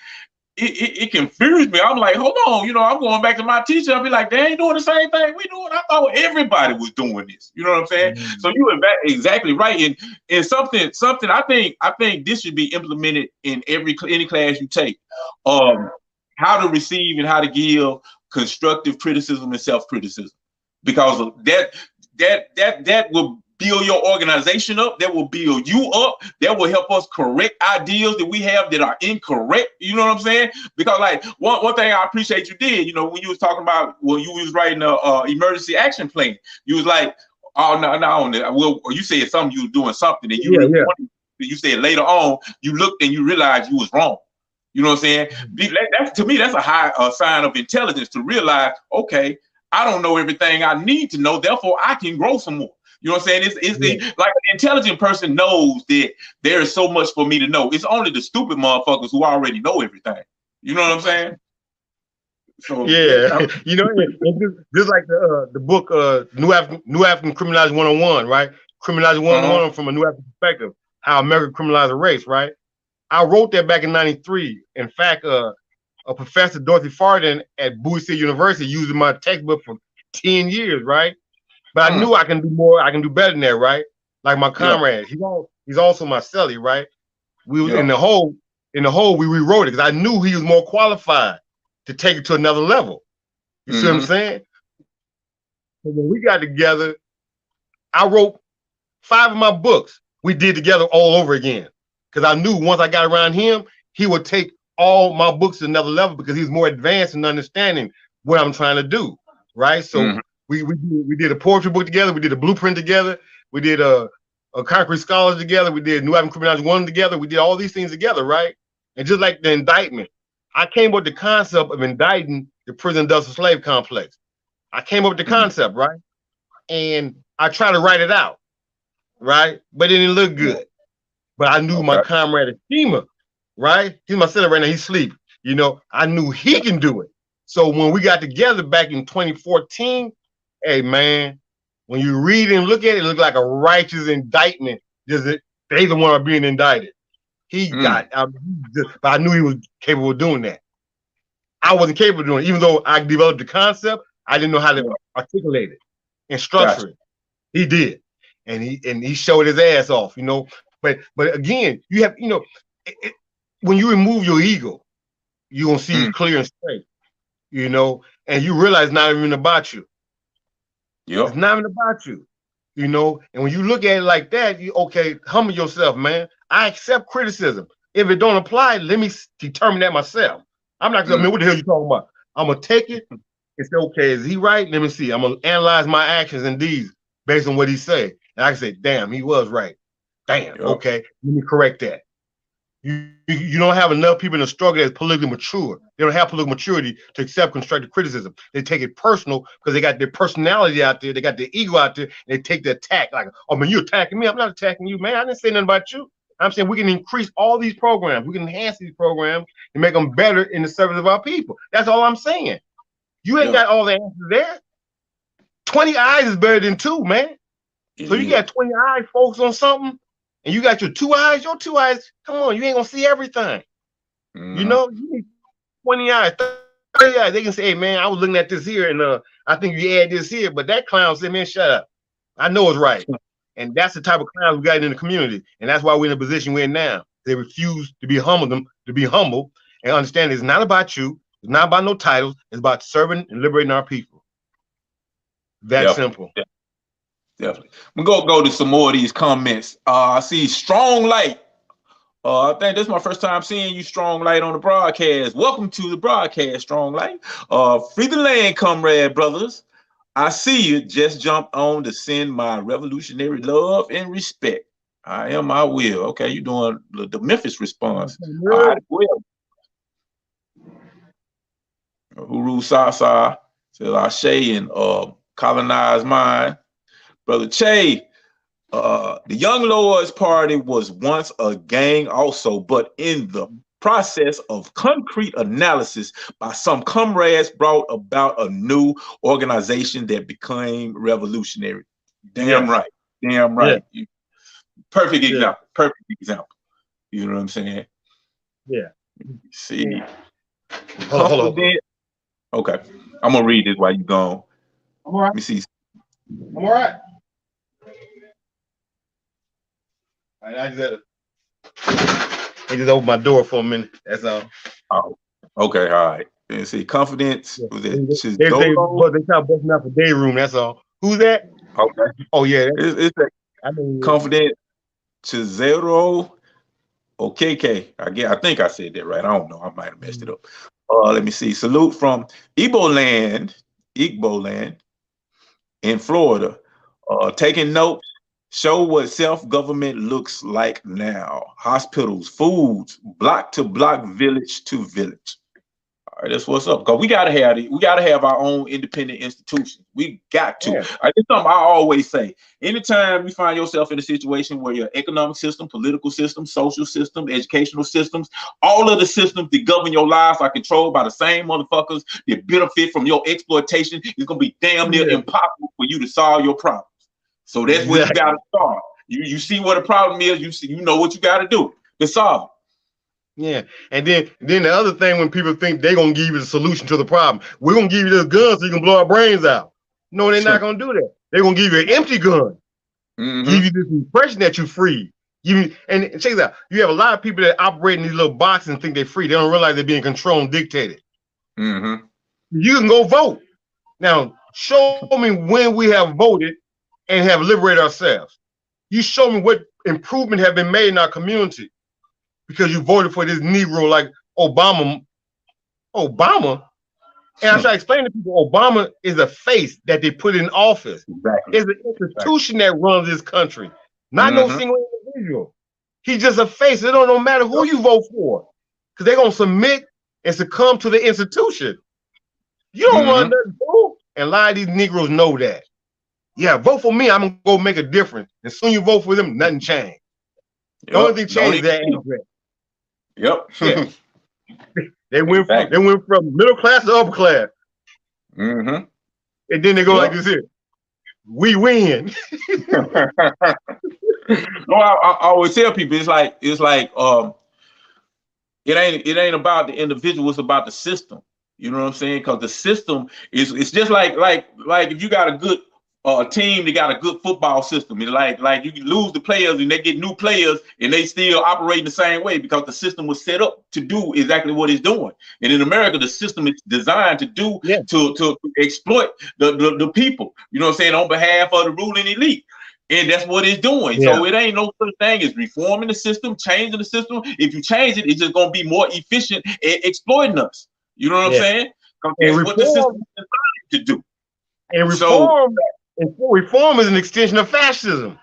it confused me. I'm like, hold on, you know, I'm going back to my teacher. I'll be like, they ain't doing the same thing we doing. I thought everybody was doing this. You know what I'm saying? So you were exactly right. And something I think this should be implemented in any class you take. How to receive and how to give constructive criticism and self-criticism. Because of that will build your organization up, that will build you up, that will help us correct ideas that we have that are incorrect. You know what I'm saying? Because like one thing I appreciate you did, you know, when you was talking about when you was writing a emergency action plan, you was like, oh no, well, you said something, you was doing something, and you said later on you looked and you realized you was wrong. You know what I'm saying? To me, that's a high sign of intelligence to realize, okay, I don't know everything I need to know, therefore I can grow some more. You know what I'm saying? Like an intelligent person knows that there is so much for me to know. It's only the stupid motherfuckers who already know everything. You know what I'm saying? So yeah, you know, just like the book New African Criminalizing 101, right? Criminalizing 101 from a New African perspective, how America criminalized a race, right? I wrote that back in '93. In fact, a professor, Dorothy Farden, at Bowie State University, using my textbook for 10 years, right? But I knew I can do more. I can do better than that, right? Like my comrade, he's also my celly, right? We was in the hole. In the hole, we rewrote it because I knew he was more qualified to take it to another level. You see what I'm saying? So when we got together, I wrote 5 of my books. We did together all over again because I knew once I got around him, he would take all my books to another level because he's more advanced in understanding what I'm trying to do, right? So we did a poetry book together. We did a blueprint together. We did a Concrete Scholars together. We did New Album Criminology 1 together. We did all these things together, right? And just like the indictment, I came up with the concept of indicting the prison industrial slave complex. I came up with the concept, right? And I tried to write it out, right? But it didn't look good. But I knew my comrade Ashima, right? He's my center right now. He's sleeping. You know, I knew he can do it. So when we got together back in 2014, hey man, when you read and look at it, it looked like a righteous indictment. They the one are being indicted. He got, but I knew he was capable of doing that. I wasn't capable of doing it. Even though I developed the concept, I didn't know how to articulate it and structure it. He did. And he showed his ass off, you know. But again, you have, you know, when you remove your ego, you're gonna see it clear and straight, you know, and you realize it's not even about you. It's not even about you, you know. And when you look at it like that, you humble yourself, man. I accept criticism. If it don't apply, let me determine that myself. I'm not gonna, man, what the hell are you talking about? I'm gonna take it and say, okay, is he right? Let me see. I'm gonna analyze my actions and deeds based on what he said. And I can say, damn, he was right. Damn, okay, let me correct that. You don't have enough people in the struggle that's politically mature. They don't have political maturity to accept constructive criticism. They take it personal because they got their personality out there, they got their ego out there, and they take the attack like, oh man, you're attacking me. I'm not attacking you, man. I didn't say nothing about you. I'm saying we can increase all these programs, we can enhance these programs and make them better in the service of our people. That's all I'm saying. You ain't got all the answers there. 20 eyes is better than 2, man. So you got 20 eyes focused on something, and you got your 2 eyes, come on, you ain't gonna see everything. You know, you need 20 eyes, 30 eyes. They can say, hey man, I was looking at this here, and I think you add this here, but that clown said, man, shut up. I know it's right. And that's the type of clowns we got in the community. And that's why we're in the position we're in now. They refuse to be humble and understand it's not about you, it's not about no titles, it's about serving and liberating our people. That simple. Definitely. We're gonna go to some more of these comments. I see Strong Light. I think this is my first time seeing you, Strong Light, on the broadcast. Welcome to the broadcast, Strong Light. Free the land, comrade brothers. I see you. Just jumped on to send my revolutionary love and respect. I am, I will. Okay, you're doing the Memphis response. All right, well. Huru Sasa says Ashe and colonized mind. Brother Che, the Young Lords Party was once a gang also, but in the process of concrete analysis by some comrades brought about a new organization that became revolutionary. Damn right. Damn right. Yeah. Perfect example. Perfect example. You know what I'm saying? Yeah. See. Hold on. Okay. I'm going to read this while you're gone. I'm all right. Let me see. I'm all right. I just opened my door for a minute. That's all. Oh, okay, all right. And see, confidence. Was it? They try busting out the day room. That's all. Who's that? Okay. Oh yeah, it's that. I mean, confident Chizero OKK. I think I said that right. I don't know. I might have messed it up. Let me see. Salute from Igbo land in Florida. Taking notes. Show what self-government looks like now. Hospitals, foods, block to block, village to village. All right, that's what's up. Because we gotta have our own independent institutions. We got to. Yeah. It's something I always say. Anytime you find yourself in a situation where your economic system, political system, social system, educational systems, all of the systems that govern your life are controlled by the same motherfuckers that benefit from your exploitation, it's gonna be damn near impossible for you to solve your problem. So that's where you got to start. You see what the problem is. You know what you got to do to solve it. Yeah. And then the other thing, when people think they're gonna give you the solution to the problem, we're gonna give you this gun so you can blow our brains out. No, they're not gonna do that. They're gonna give you an empty gun, give you this impression that you're free. And check this out. You have a lot of people that operate in these little boxes and think they're free. They don't realize they're being controlled and dictated. You can go vote. Now, show me when we have voted and have liberated ourselves. You show me what improvement have been made in our community because you voted for this Negro like Obama. And I try to explain to people, Obama is a face that they put in office. Exactly. It's an institution that runs this country, not no single individual. He's just a face. It don't matter who you vote for, because they're gonna submit and succumb to the institution. You don't run nothing, fool. And a lot of these Negroes know that. Yeah, vote for me. I'm gonna go make a difference. And soon you vote for them, nothing changed. The only thing changed is that address. Yeah. They went from middle class to upper class. And then they go like this here. We win. No, I always tell people it ain't about the individual, it's about the system. You know what I'm saying? Because the system it's just like if you got a good team, they got a good football system. It's like you can lose the players and they get new players and they still operate the same way because the system was set up to do exactly what it's doing. And in America, the system is designed to do to exploit the people. You know what I'm saying? On behalf of the ruling elite. And that's what it's doing. So it ain't no such thing as reforming the system, changing the system. If you change it, it's just gonna be more efficient at exploiting us. You know what I'm saying? That's what the system is designed to do. And reform is an extension of fascism.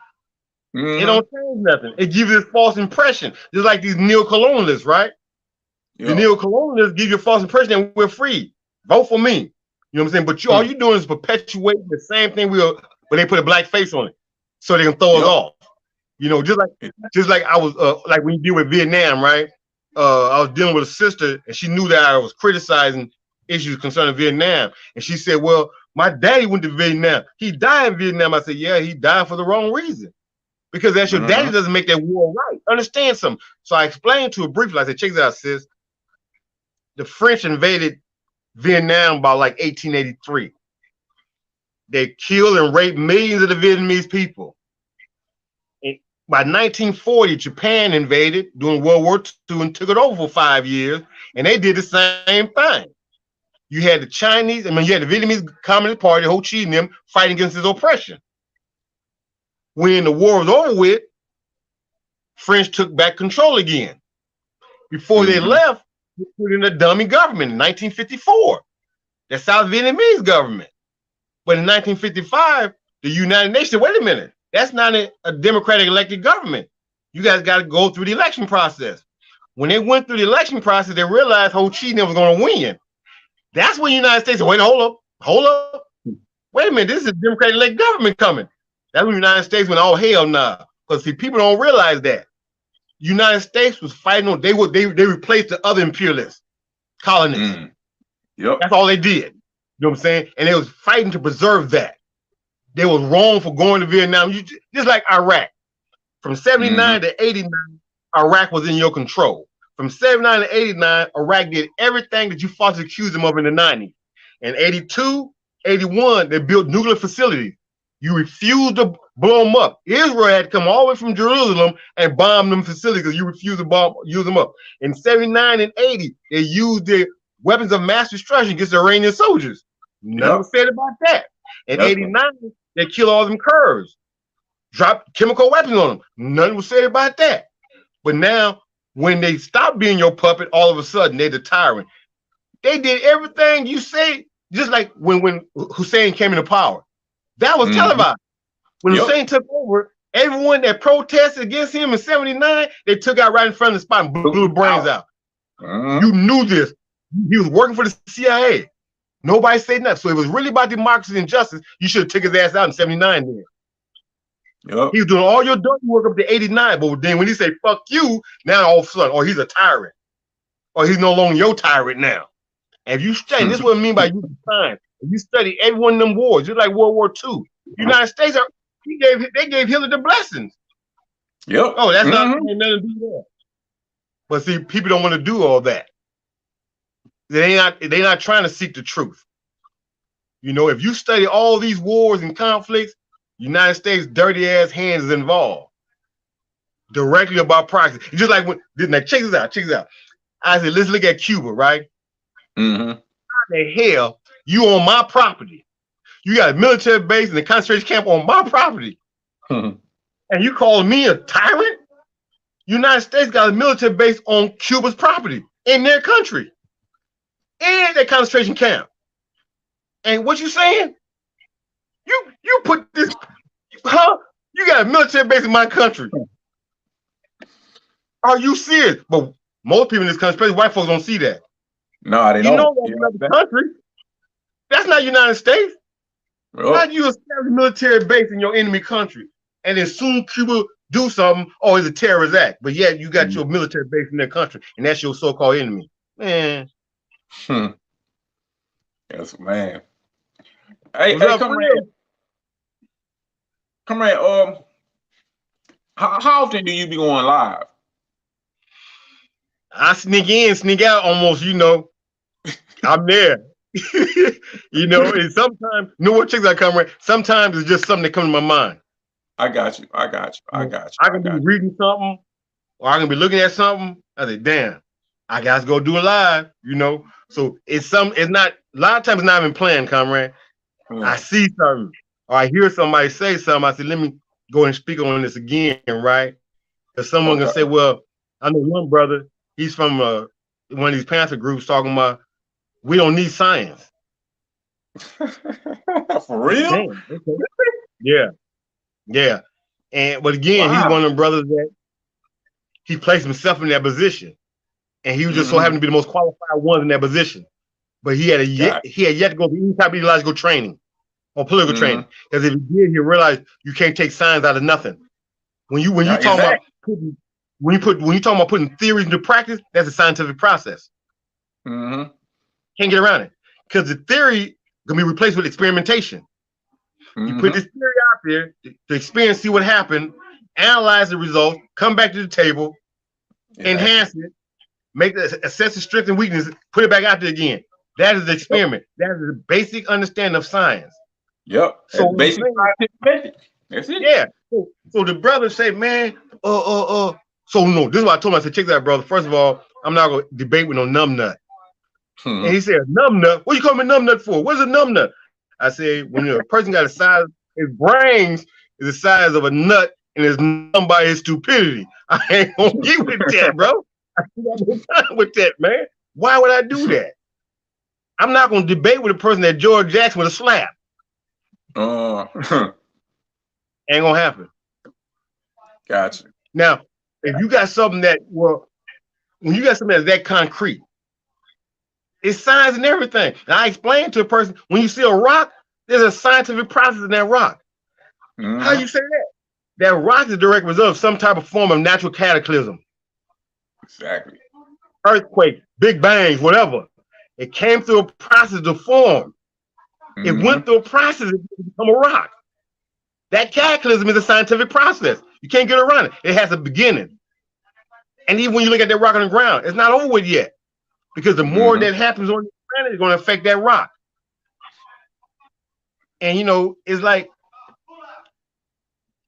It don't change nothing. It gives you this false impression. Just like these neo-colonialists, right? The neo-colonialists give you a false impression that we're free. Vote for me. You know what I'm saying? But all you doing is perpetuating the same thing but they put a black face on it so they can throw us off. You know, just like I was like when you deal with Vietnam, right? I was dealing with a sister and she knew that I was criticizing issues concerning Vietnam. And she said, well, my daddy went to Vietnam. He died in Vietnam. I said, yeah, he died for the wrong reason. Because that's your daddy doesn't make that war right. Understand something. So I explained to her briefly. I said, check this out, sis. The French invaded Vietnam by like 1883. They killed and raped millions of the Vietnamese people. And by 1940, Japan invaded during World War II and took it over for 5 years. And they did the same thing. You had the Chinese, you had the Vietnamese Communist Party, Ho Chi and them fighting against this oppression. When the war was over with, French took back control again. Before they left, they put in a dummy government in 1954, the South Vietnamese government. But in 1955, the United Nations said, wait a minute, that's not a democratic elected government. You guys got to go through the election process. When they went through the election process, they realized Ho Chi was going to win. That's when the United States said, wait, hold up. Wait a minute, this is a democratic elected government coming. That's when the United States went, oh, hell no. Because see, people don't realize that. The United States was fighting on, they replaced the other imperialist colonies. That's all they did. You know what I'm saying? And they was fighting to preserve that. They was wrong for going to Vietnam. Just like Iraq. From 79 to 89, Iraq was in your control. From 79 to 89, Iraq did everything that you falsely accused them of in the 90s. In 82, 81, they built nuclear facilities. You refused to blow them up. Israel had to come all the way from Jerusalem and bomb them facilities because you refused to use them up. In 79 and 80, they used their weapons of mass destruction against Iranian soldiers. Nothing was said about that. In 89, they killed all them Kurds, dropped chemical weapons on them. Nothing was said about that. But now, when they stopped being your puppet, all of a sudden, they're the tyrant. They did everything you say, just like when Hussein came into power. That was televised. When Hussein took over, everyone that protested against him in 79, they took out right in front of the spot and blew the brains out. You knew this. He was working for the CIA. Nobody said nothing. So it was really about democracy and justice. You should have took his ass out in 79 then. He was doing all your dirty work up to 89, but then when he said fuck you, now all of a sudden, he's a tyrant. Or he's no longer your tyrant now. And if you study, this is what I mean by using time. If you study every one of them wars, just like World War II, the United States, they gave Hitler the blessings. Oh, that's not nothing to do there. But see, people don't want to do all that. They're not trying to seek the truth. You know, if you study all these wars and conflicts, United States dirty ass hands is involved directly about proxy. It's just like when check this out. I said, let's look at Cuba, right? Mm-hmm. How the hell you on my property? You got a military base and a concentration camp on my property, and you calling me a tyrant? United States got a military base on Cuba's property in their country and their concentration camp. And what you saying? You put this, huh? You got a military base in my country. Are you serious? But most people in this country, especially white folks, don't see that. No, they don't. You know that's another country. That's not United States. Oh. How do you establish a military base in your enemy country? And then soon Cuba do something, oh, it's a terrorist act. But yet you got your military base in their country, and that's your so-called enemy. Man. Yes, man. Hey, Comrade. How often do you be going live? I sneak in, sneak out almost, you know. I'm there. You know, and sometimes, you know what tricks I come with? Sometimes it's just something that comes to my mind. I got you. I can be reading something, or I can be looking at something. I say, damn, I gotta go do it live, you know. So it's not a lot of times it's not even planned, comrade. I see something, or I hear somebody say something. I say, let me go and speak on this again, right? Because someone can say, well, I know one brother, he's from one of these Panther groups talking about we don't need science. For real? Damn, okay. Yeah. But again, he's one of them brothers that he placed himself in that position. And he was just so happened to be the most qualified one in that position. But he had yet to go through any type of ideological training or political training. Because if he did, he realized you can't take science out of nothing. When you talk about putting theories into practice, that's a scientific process. Can't get around it. Because the theory gonna be replaced with experimentation. You put this theory out there to experience, see what happened, analyze the results, come back to the table, enhance it, assess the strengths and weaknesses, put it back out there again. That is the experiment. That is the basic understanding of science. Yep. So basic scientific. That's it. Yeah. So the brothers say, man, so no, this is what I told him. I said, check that, brother. First of all, I'm not gonna debate with no numbnut. And he said, numbnut? What you call me numbnut for? What's a numbnut? I said, when a person got a size, his brains is the size of a nut and is numb by his stupidity. I ain't gonna get with that, bro. I got no time with that, man. Why would I do that? I'm not gonna debate with a person that George Jackson with a slap. Ain't gonna happen. Gotcha. Now, if you got something when you got something that's that concrete, it's science and everything. And I explained to a person, when you see a rock, there's a scientific process in that rock. How you say that? That rock is a direct result of some type of form of natural cataclysm. Exactly. Earthquake, big bangs, whatever. It came through a process to form. It went through a process to become a rock. That cataclysm is a scientific process. You can't get around it. It has a beginning. And even when you look at that rock on the ground, it's not over with yet. Because the more that happens on the planet, it's going to affect that rock. And, you know, it's like,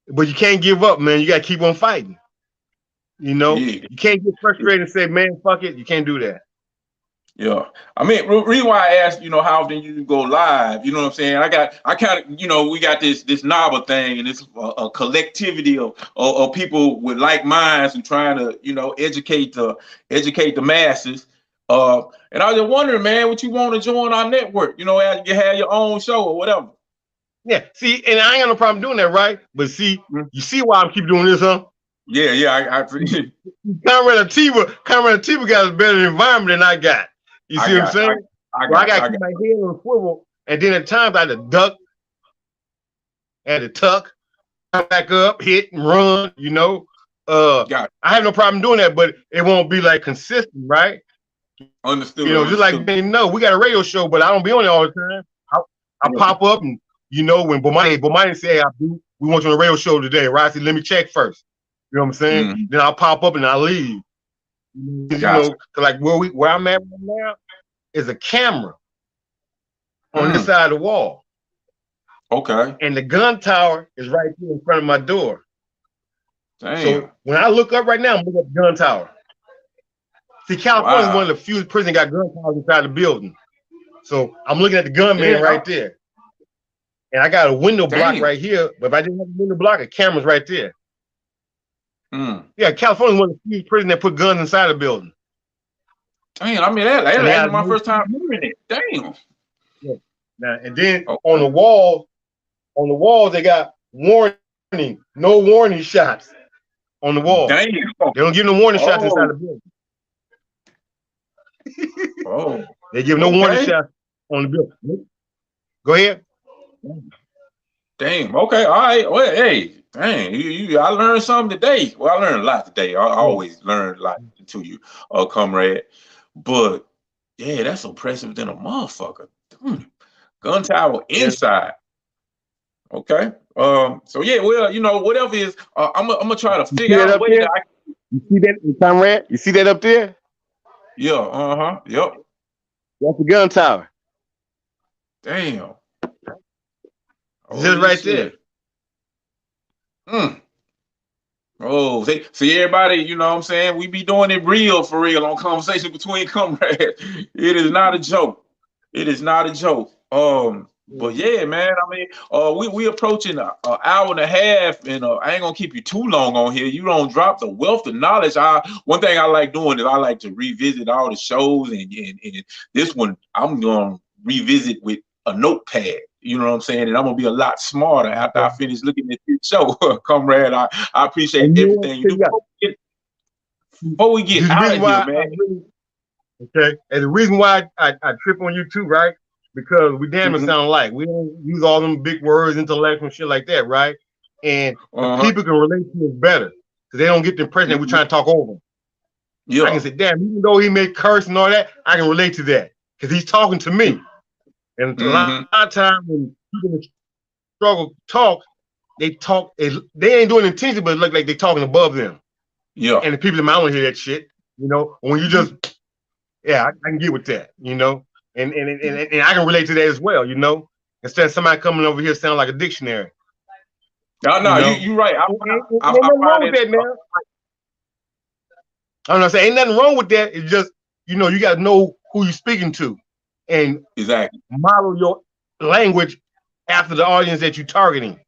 but you can't give up, man. You got to keep on fighting. You know, you can't get frustrated and say, man, fuck it. You can't do that. Yeah. I mean, the reason why I asked, you know, how often you go live, you know what I'm saying? I kind of, you know, we got this novel thing and it's a collectivity of people with like minds and trying to, you know, educate the masses. And I was just wondering, man, what you want to join our network, you know, as you have your own show or whatever. Yeah, see, and I ain't got no problem doing that, right? But see, you see why I keep doing this, huh? Yeah, I Comrade Atiba got a better environment than I got. You see what I'm saying? I got to keep my head on the swivel, and then at times I had to duck, had to tuck, come back up, hit and run, you know. I have no problem doing that, but it won't be like consistent, right? Understood. You know, just like we got a radio show, but I don't be on it all the time. I pop up and, you know, when Bomani say, we want you on a radio show today, right? I said, let me check first. You know what I'm saying? Then I'll pop up and I'll leave. You know, like where I'm at right now is a camera on this side of the wall. Okay. And the gun tower is right here in front of my door. Damn. So when I look up right now, I'm looking at the gun tower. See, California is one of the few prisons got gun towers inside the building. So I'm looking at the gunman right there. And I got a window block right here. But if I didn't have a window block, a camera's right there. Yeah, California is one of the few prisons that put guns inside the building. Damn, I mean, that's my first time hearing it. Damn. Yeah. Now, and then on the wall, they got warning, no warning shots on the wall. Damn. They don't give no warning shots inside the building. They give no warning shots on the building. Go ahead. Damn. Okay. All right. Well, hey. Dang. I learned something today. Well, I learned a lot today. I always learn a lot to you, comrade. But yeah, that's impressive than a motherfucker. Gun tower inside. Okay. So yeah. Well, you know, whatever is, I'm gonna try to figure out a way that I can. You see that, comrade? You see that up there? Yeah. Yep. That's the gun tower. Damn. Just right there. Oh, see everybody, you know what I'm saying? We be doing it real for real on Conversation Between Comrades. It is not a joke. It is not a joke. But yeah, man, I mean, we approaching an hour and a half, and I ain't gonna keep you too long on here. You don't drop the wealth of knowledge. One thing I like doing is I like to revisit all the shows, and this one I'm gonna revisit with a notepad. You know what I'm saying? And I'm gonna be a lot smarter after I finish looking at this show, comrade. I appreciate everything you do. Before we get out of here, man. Okay, and the reason why I trip on you too, right? Because we damn it sound alike. We don't use all them big words, intellectual shit like that, right? And people can relate to us better because they don't get the impression that we're trying to talk over them. Yeah, I can say, damn, even though he may curse and all that, I can relate to that because he's talking to me. And a lot of times when people in the struggle talk, they ain't doing it intentionally, but it look like they're talking above them. Yeah. And the people in my own hear that shit, you know. When you just, I can get with that, you know. And I can relate to that as well, you know. Instead of somebody coming over here sounding like a dictionary. No, you're right. Ain't nothing wrong with that, man. I'm not saying ain't nothing wrong with that. It's just, you know, you got to know who you're speaking to. And model your language after the audience that you're targeting.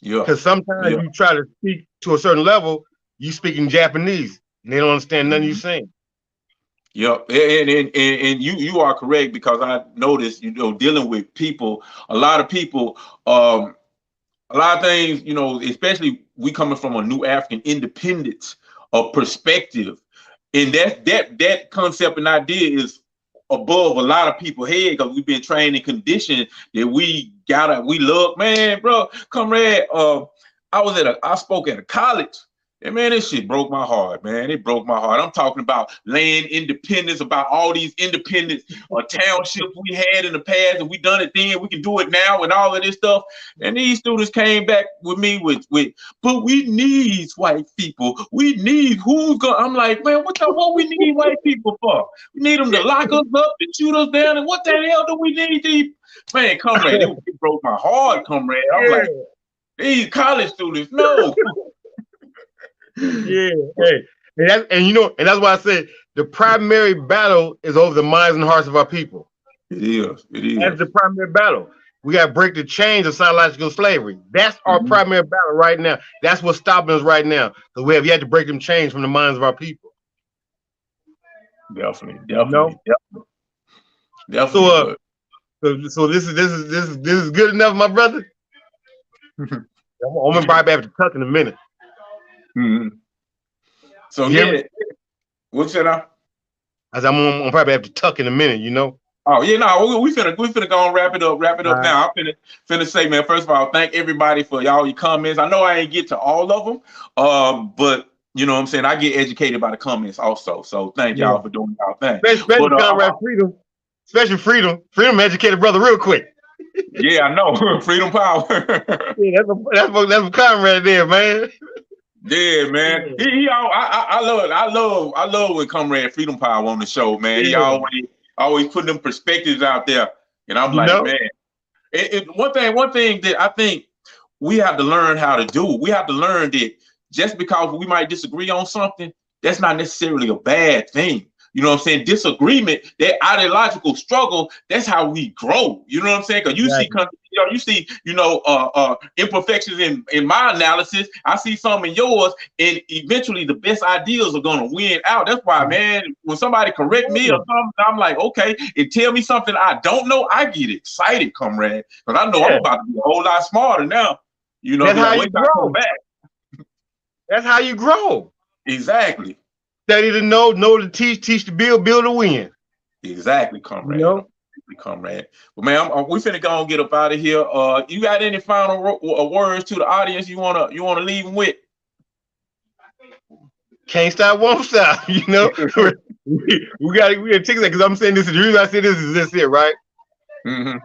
Yeah. Because sometimes you try to speak to a certain level, you speak in Japanese, and they don't understand nothing you're saying. Yep, and you are correct because I noticed, you know, dealing with people, a lot of people, a lot of things, you know, especially we coming from a new African independence of perspective, and that concept and idea is above a lot of people's head because we've been trained and conditioned that we love, man, bro, comrade. I spoke at a college, and man, this shit broke my heart, man. It broke my heart. I'm talking about land independence, about all these independent townships we had in the past, and we done it then, we can do it now, and all of this stuff. And these students came back with me with but we need white people. We need I'm like, man, what we need white people for? We need them to lock us up, to shoot us down, and what the hell do we need these? Man, comrade, it broke my heart, comrade. I'm like, these college students, no. Yeah, hey, and that's why I said the primary battle is over the minds and hearts of our people. It is. That's the primary battle. We got to break the chains of psychological slavery. That's our primary battle right now. That's what's stopping us right now. Because we have yet to break them chains from the minds of our people. Definitely. So this is good enough, my brother. I'm gonna probably have to tuck in a minute. So what you said now? As I'm probably have to tuck in a minute, you know. Oh yeah, no, we finna go and wrap it up now. I'm finna say, man, first of all, thank everybody for your comments. I know I ain't get to all of them, but you know what I'm saying, I get educated by the comments also. So thank y'all for doing y'all thing. Especially Comrade Freedom. Especially Freedom. Freedom educated brother real quick. Yeah, I know. Freedom power. Yeah, that's a Comrade there, man. Yeah, man. I love when Comrade Freedom Power on the show, man. He always put them perspectives out there, and I'm like, man. One thing that I think we have to learn how to do. We have to learn that just because we might disagree on something, that's not necessarily a bad thing. You know what I'm saying? Disagreement, that ideological struggle, that's how we grow. You know what I'm saying? Because you see imperfections in my analysis. I see some in yours, and eventually the best ideas are gonna win out. That's why, man, when somebody correct me or something, I'm like, okay, and tell me something I don't know, I get excited, comrade, because I know I'm about to be a whole lot smarter now. You know, that's how you grow. That's how you grow. Exactly. Study to know to teach to build to win. Exactly, comrade. Comrade. But man, we finna go and get up out of here. You got any final words to the audience you wanna leave them with? Can't stop, won't stop. You know, we gotta take that because I'm saying this. The reason I say this is this here, right? Mm-hmm.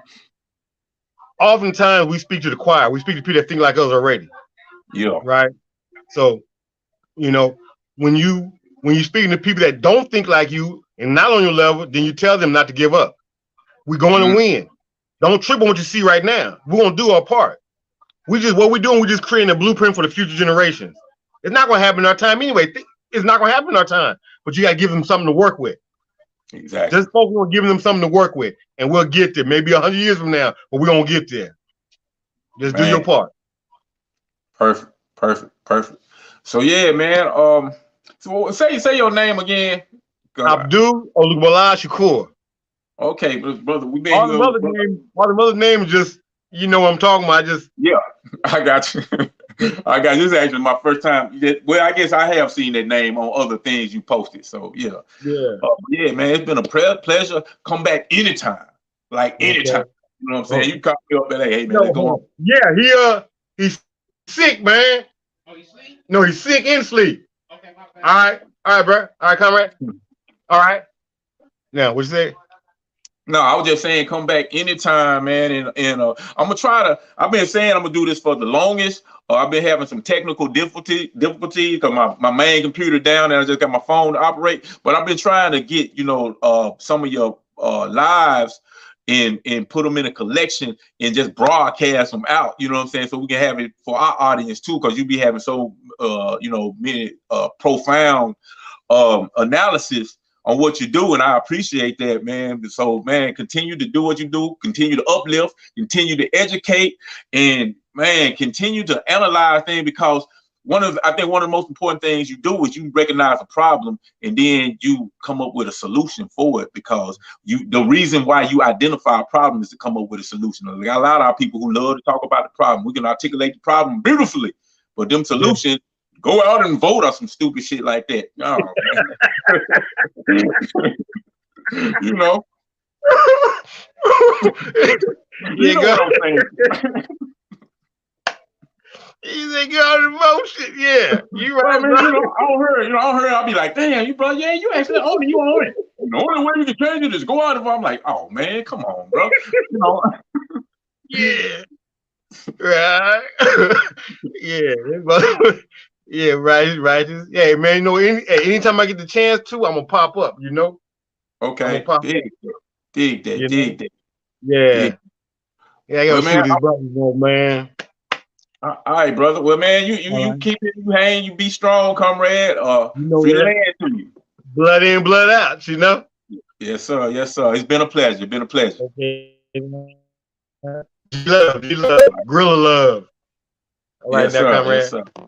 Oftentimes we speak to the choir. We speak to people that think like us already. Yeah. Right. So, you know, when you're speaking to people that don't think like you and not on your level, then you tell them not to give up. We're going to win. Don't trip on what you see right now. We're gonna do our part. We're just creating a blueprint for the future generations. It's not gonna happen in our time anyway. It's not gonna happen in our time. But you gotta give them something to work with. Exactly. Just focus on giving them something to work with, and we'll get there. Maybe 100 years from now, but we're gonna get there. Just do your part. Perfect. So yeah, man. So say your name again. Abdul Olugbala Shakur. Okay, brother, we been all the mother names just what I'm talking about. I got you. I got you. This is actually my first time. Well, I guess I have seen that name on other things you posted. So yeah. Man, it's been a pleasure. Come back anytime, like anytime. You know what I'm saying? You call me up and hey man, let's go on. Yeah, he's sick, man. Oh, he's sick? No, he's sick and sleep. Okay, my bad. All right, bro. All right, comrade. All right. Now, what you say? No, I was just saying, come back anytime, man. And I'm gonna try to. I've been saying I'm gonna do this for the longest. I've been having some technical difficulty because my main computer down and I just got my phone to operate. But I've been trying to get some of your lives and put them in a collection and just broadcast them out. You know what I'm saying? So we can have it for our audience too, because you be having so many profound analysis on what you do, and I appreciate that, man. So, man, continue to do what you do, continue to uplift, continue to educate, and man, continue to analyze things, because I think one of the most important things you do is you recognize a problem and then you come up with a solution for it, because the reason why you identify a problem is to come up with a solution. We got a lot of our people who love to talk about the problem. We can articulate the problem beautifully, but them solutions. Go out and vote or some stupid shit like that. Oh, you know. You know what I'm saying. You think you're out of motion? Yeah, you right. I mean, I don't hear. I'll be like, damn, you bro, yeah, you actually own it. You own it. The only way you can change it is go out of it. I'm like, oh man, come on, bro. You know. Yeah. Right. Yeah, right. Yeah, man. Anytime I get the chance to, I'm gonna pop up. Okay. Dig that. Yeah. I gotta shoot these brothers, man. All right, brother. Well, man, you keep it, you hang, you be strong, comrade. Free land to you. Blood in, blood out. Yes, sir. It's been a pleasure. Okay. Love, Gorilla love. All right, yes, now, sir. comrade.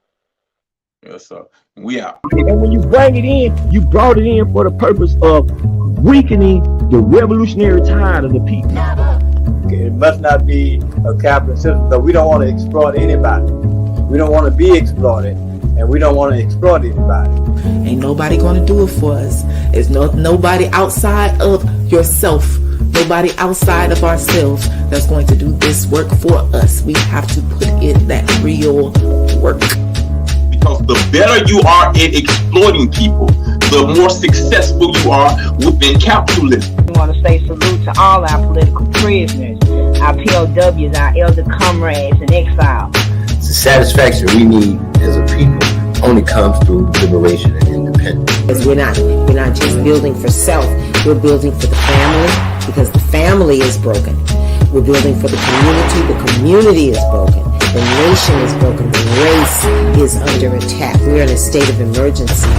Yes, sir. We out. And when you bring it in, you brought it in for the purpose of weakening the revolutionary tide of the people. It must not be a capitalist system, because we don't want to exploit anybody. We don't want to be exploited, and we don't want to exploit anybody. Ain't nobody going to do it for us. It's nobody outside of yourself. Nobody outside of ourselves that's going to do this work for us. We have to put in that real work. Because the better you are at exploiting people, the more successful you are within capitalism. We want to say salute to all our political prisoners, our POWs, our elder comrades in exile. It's the satisfaction we need as a people only comes through liberation and independence. Because we're not just building for self, we're building for the family, because the family is broken. We're building for the community is broken. The nation is broken. The race is under attack. We're in a state of emergency.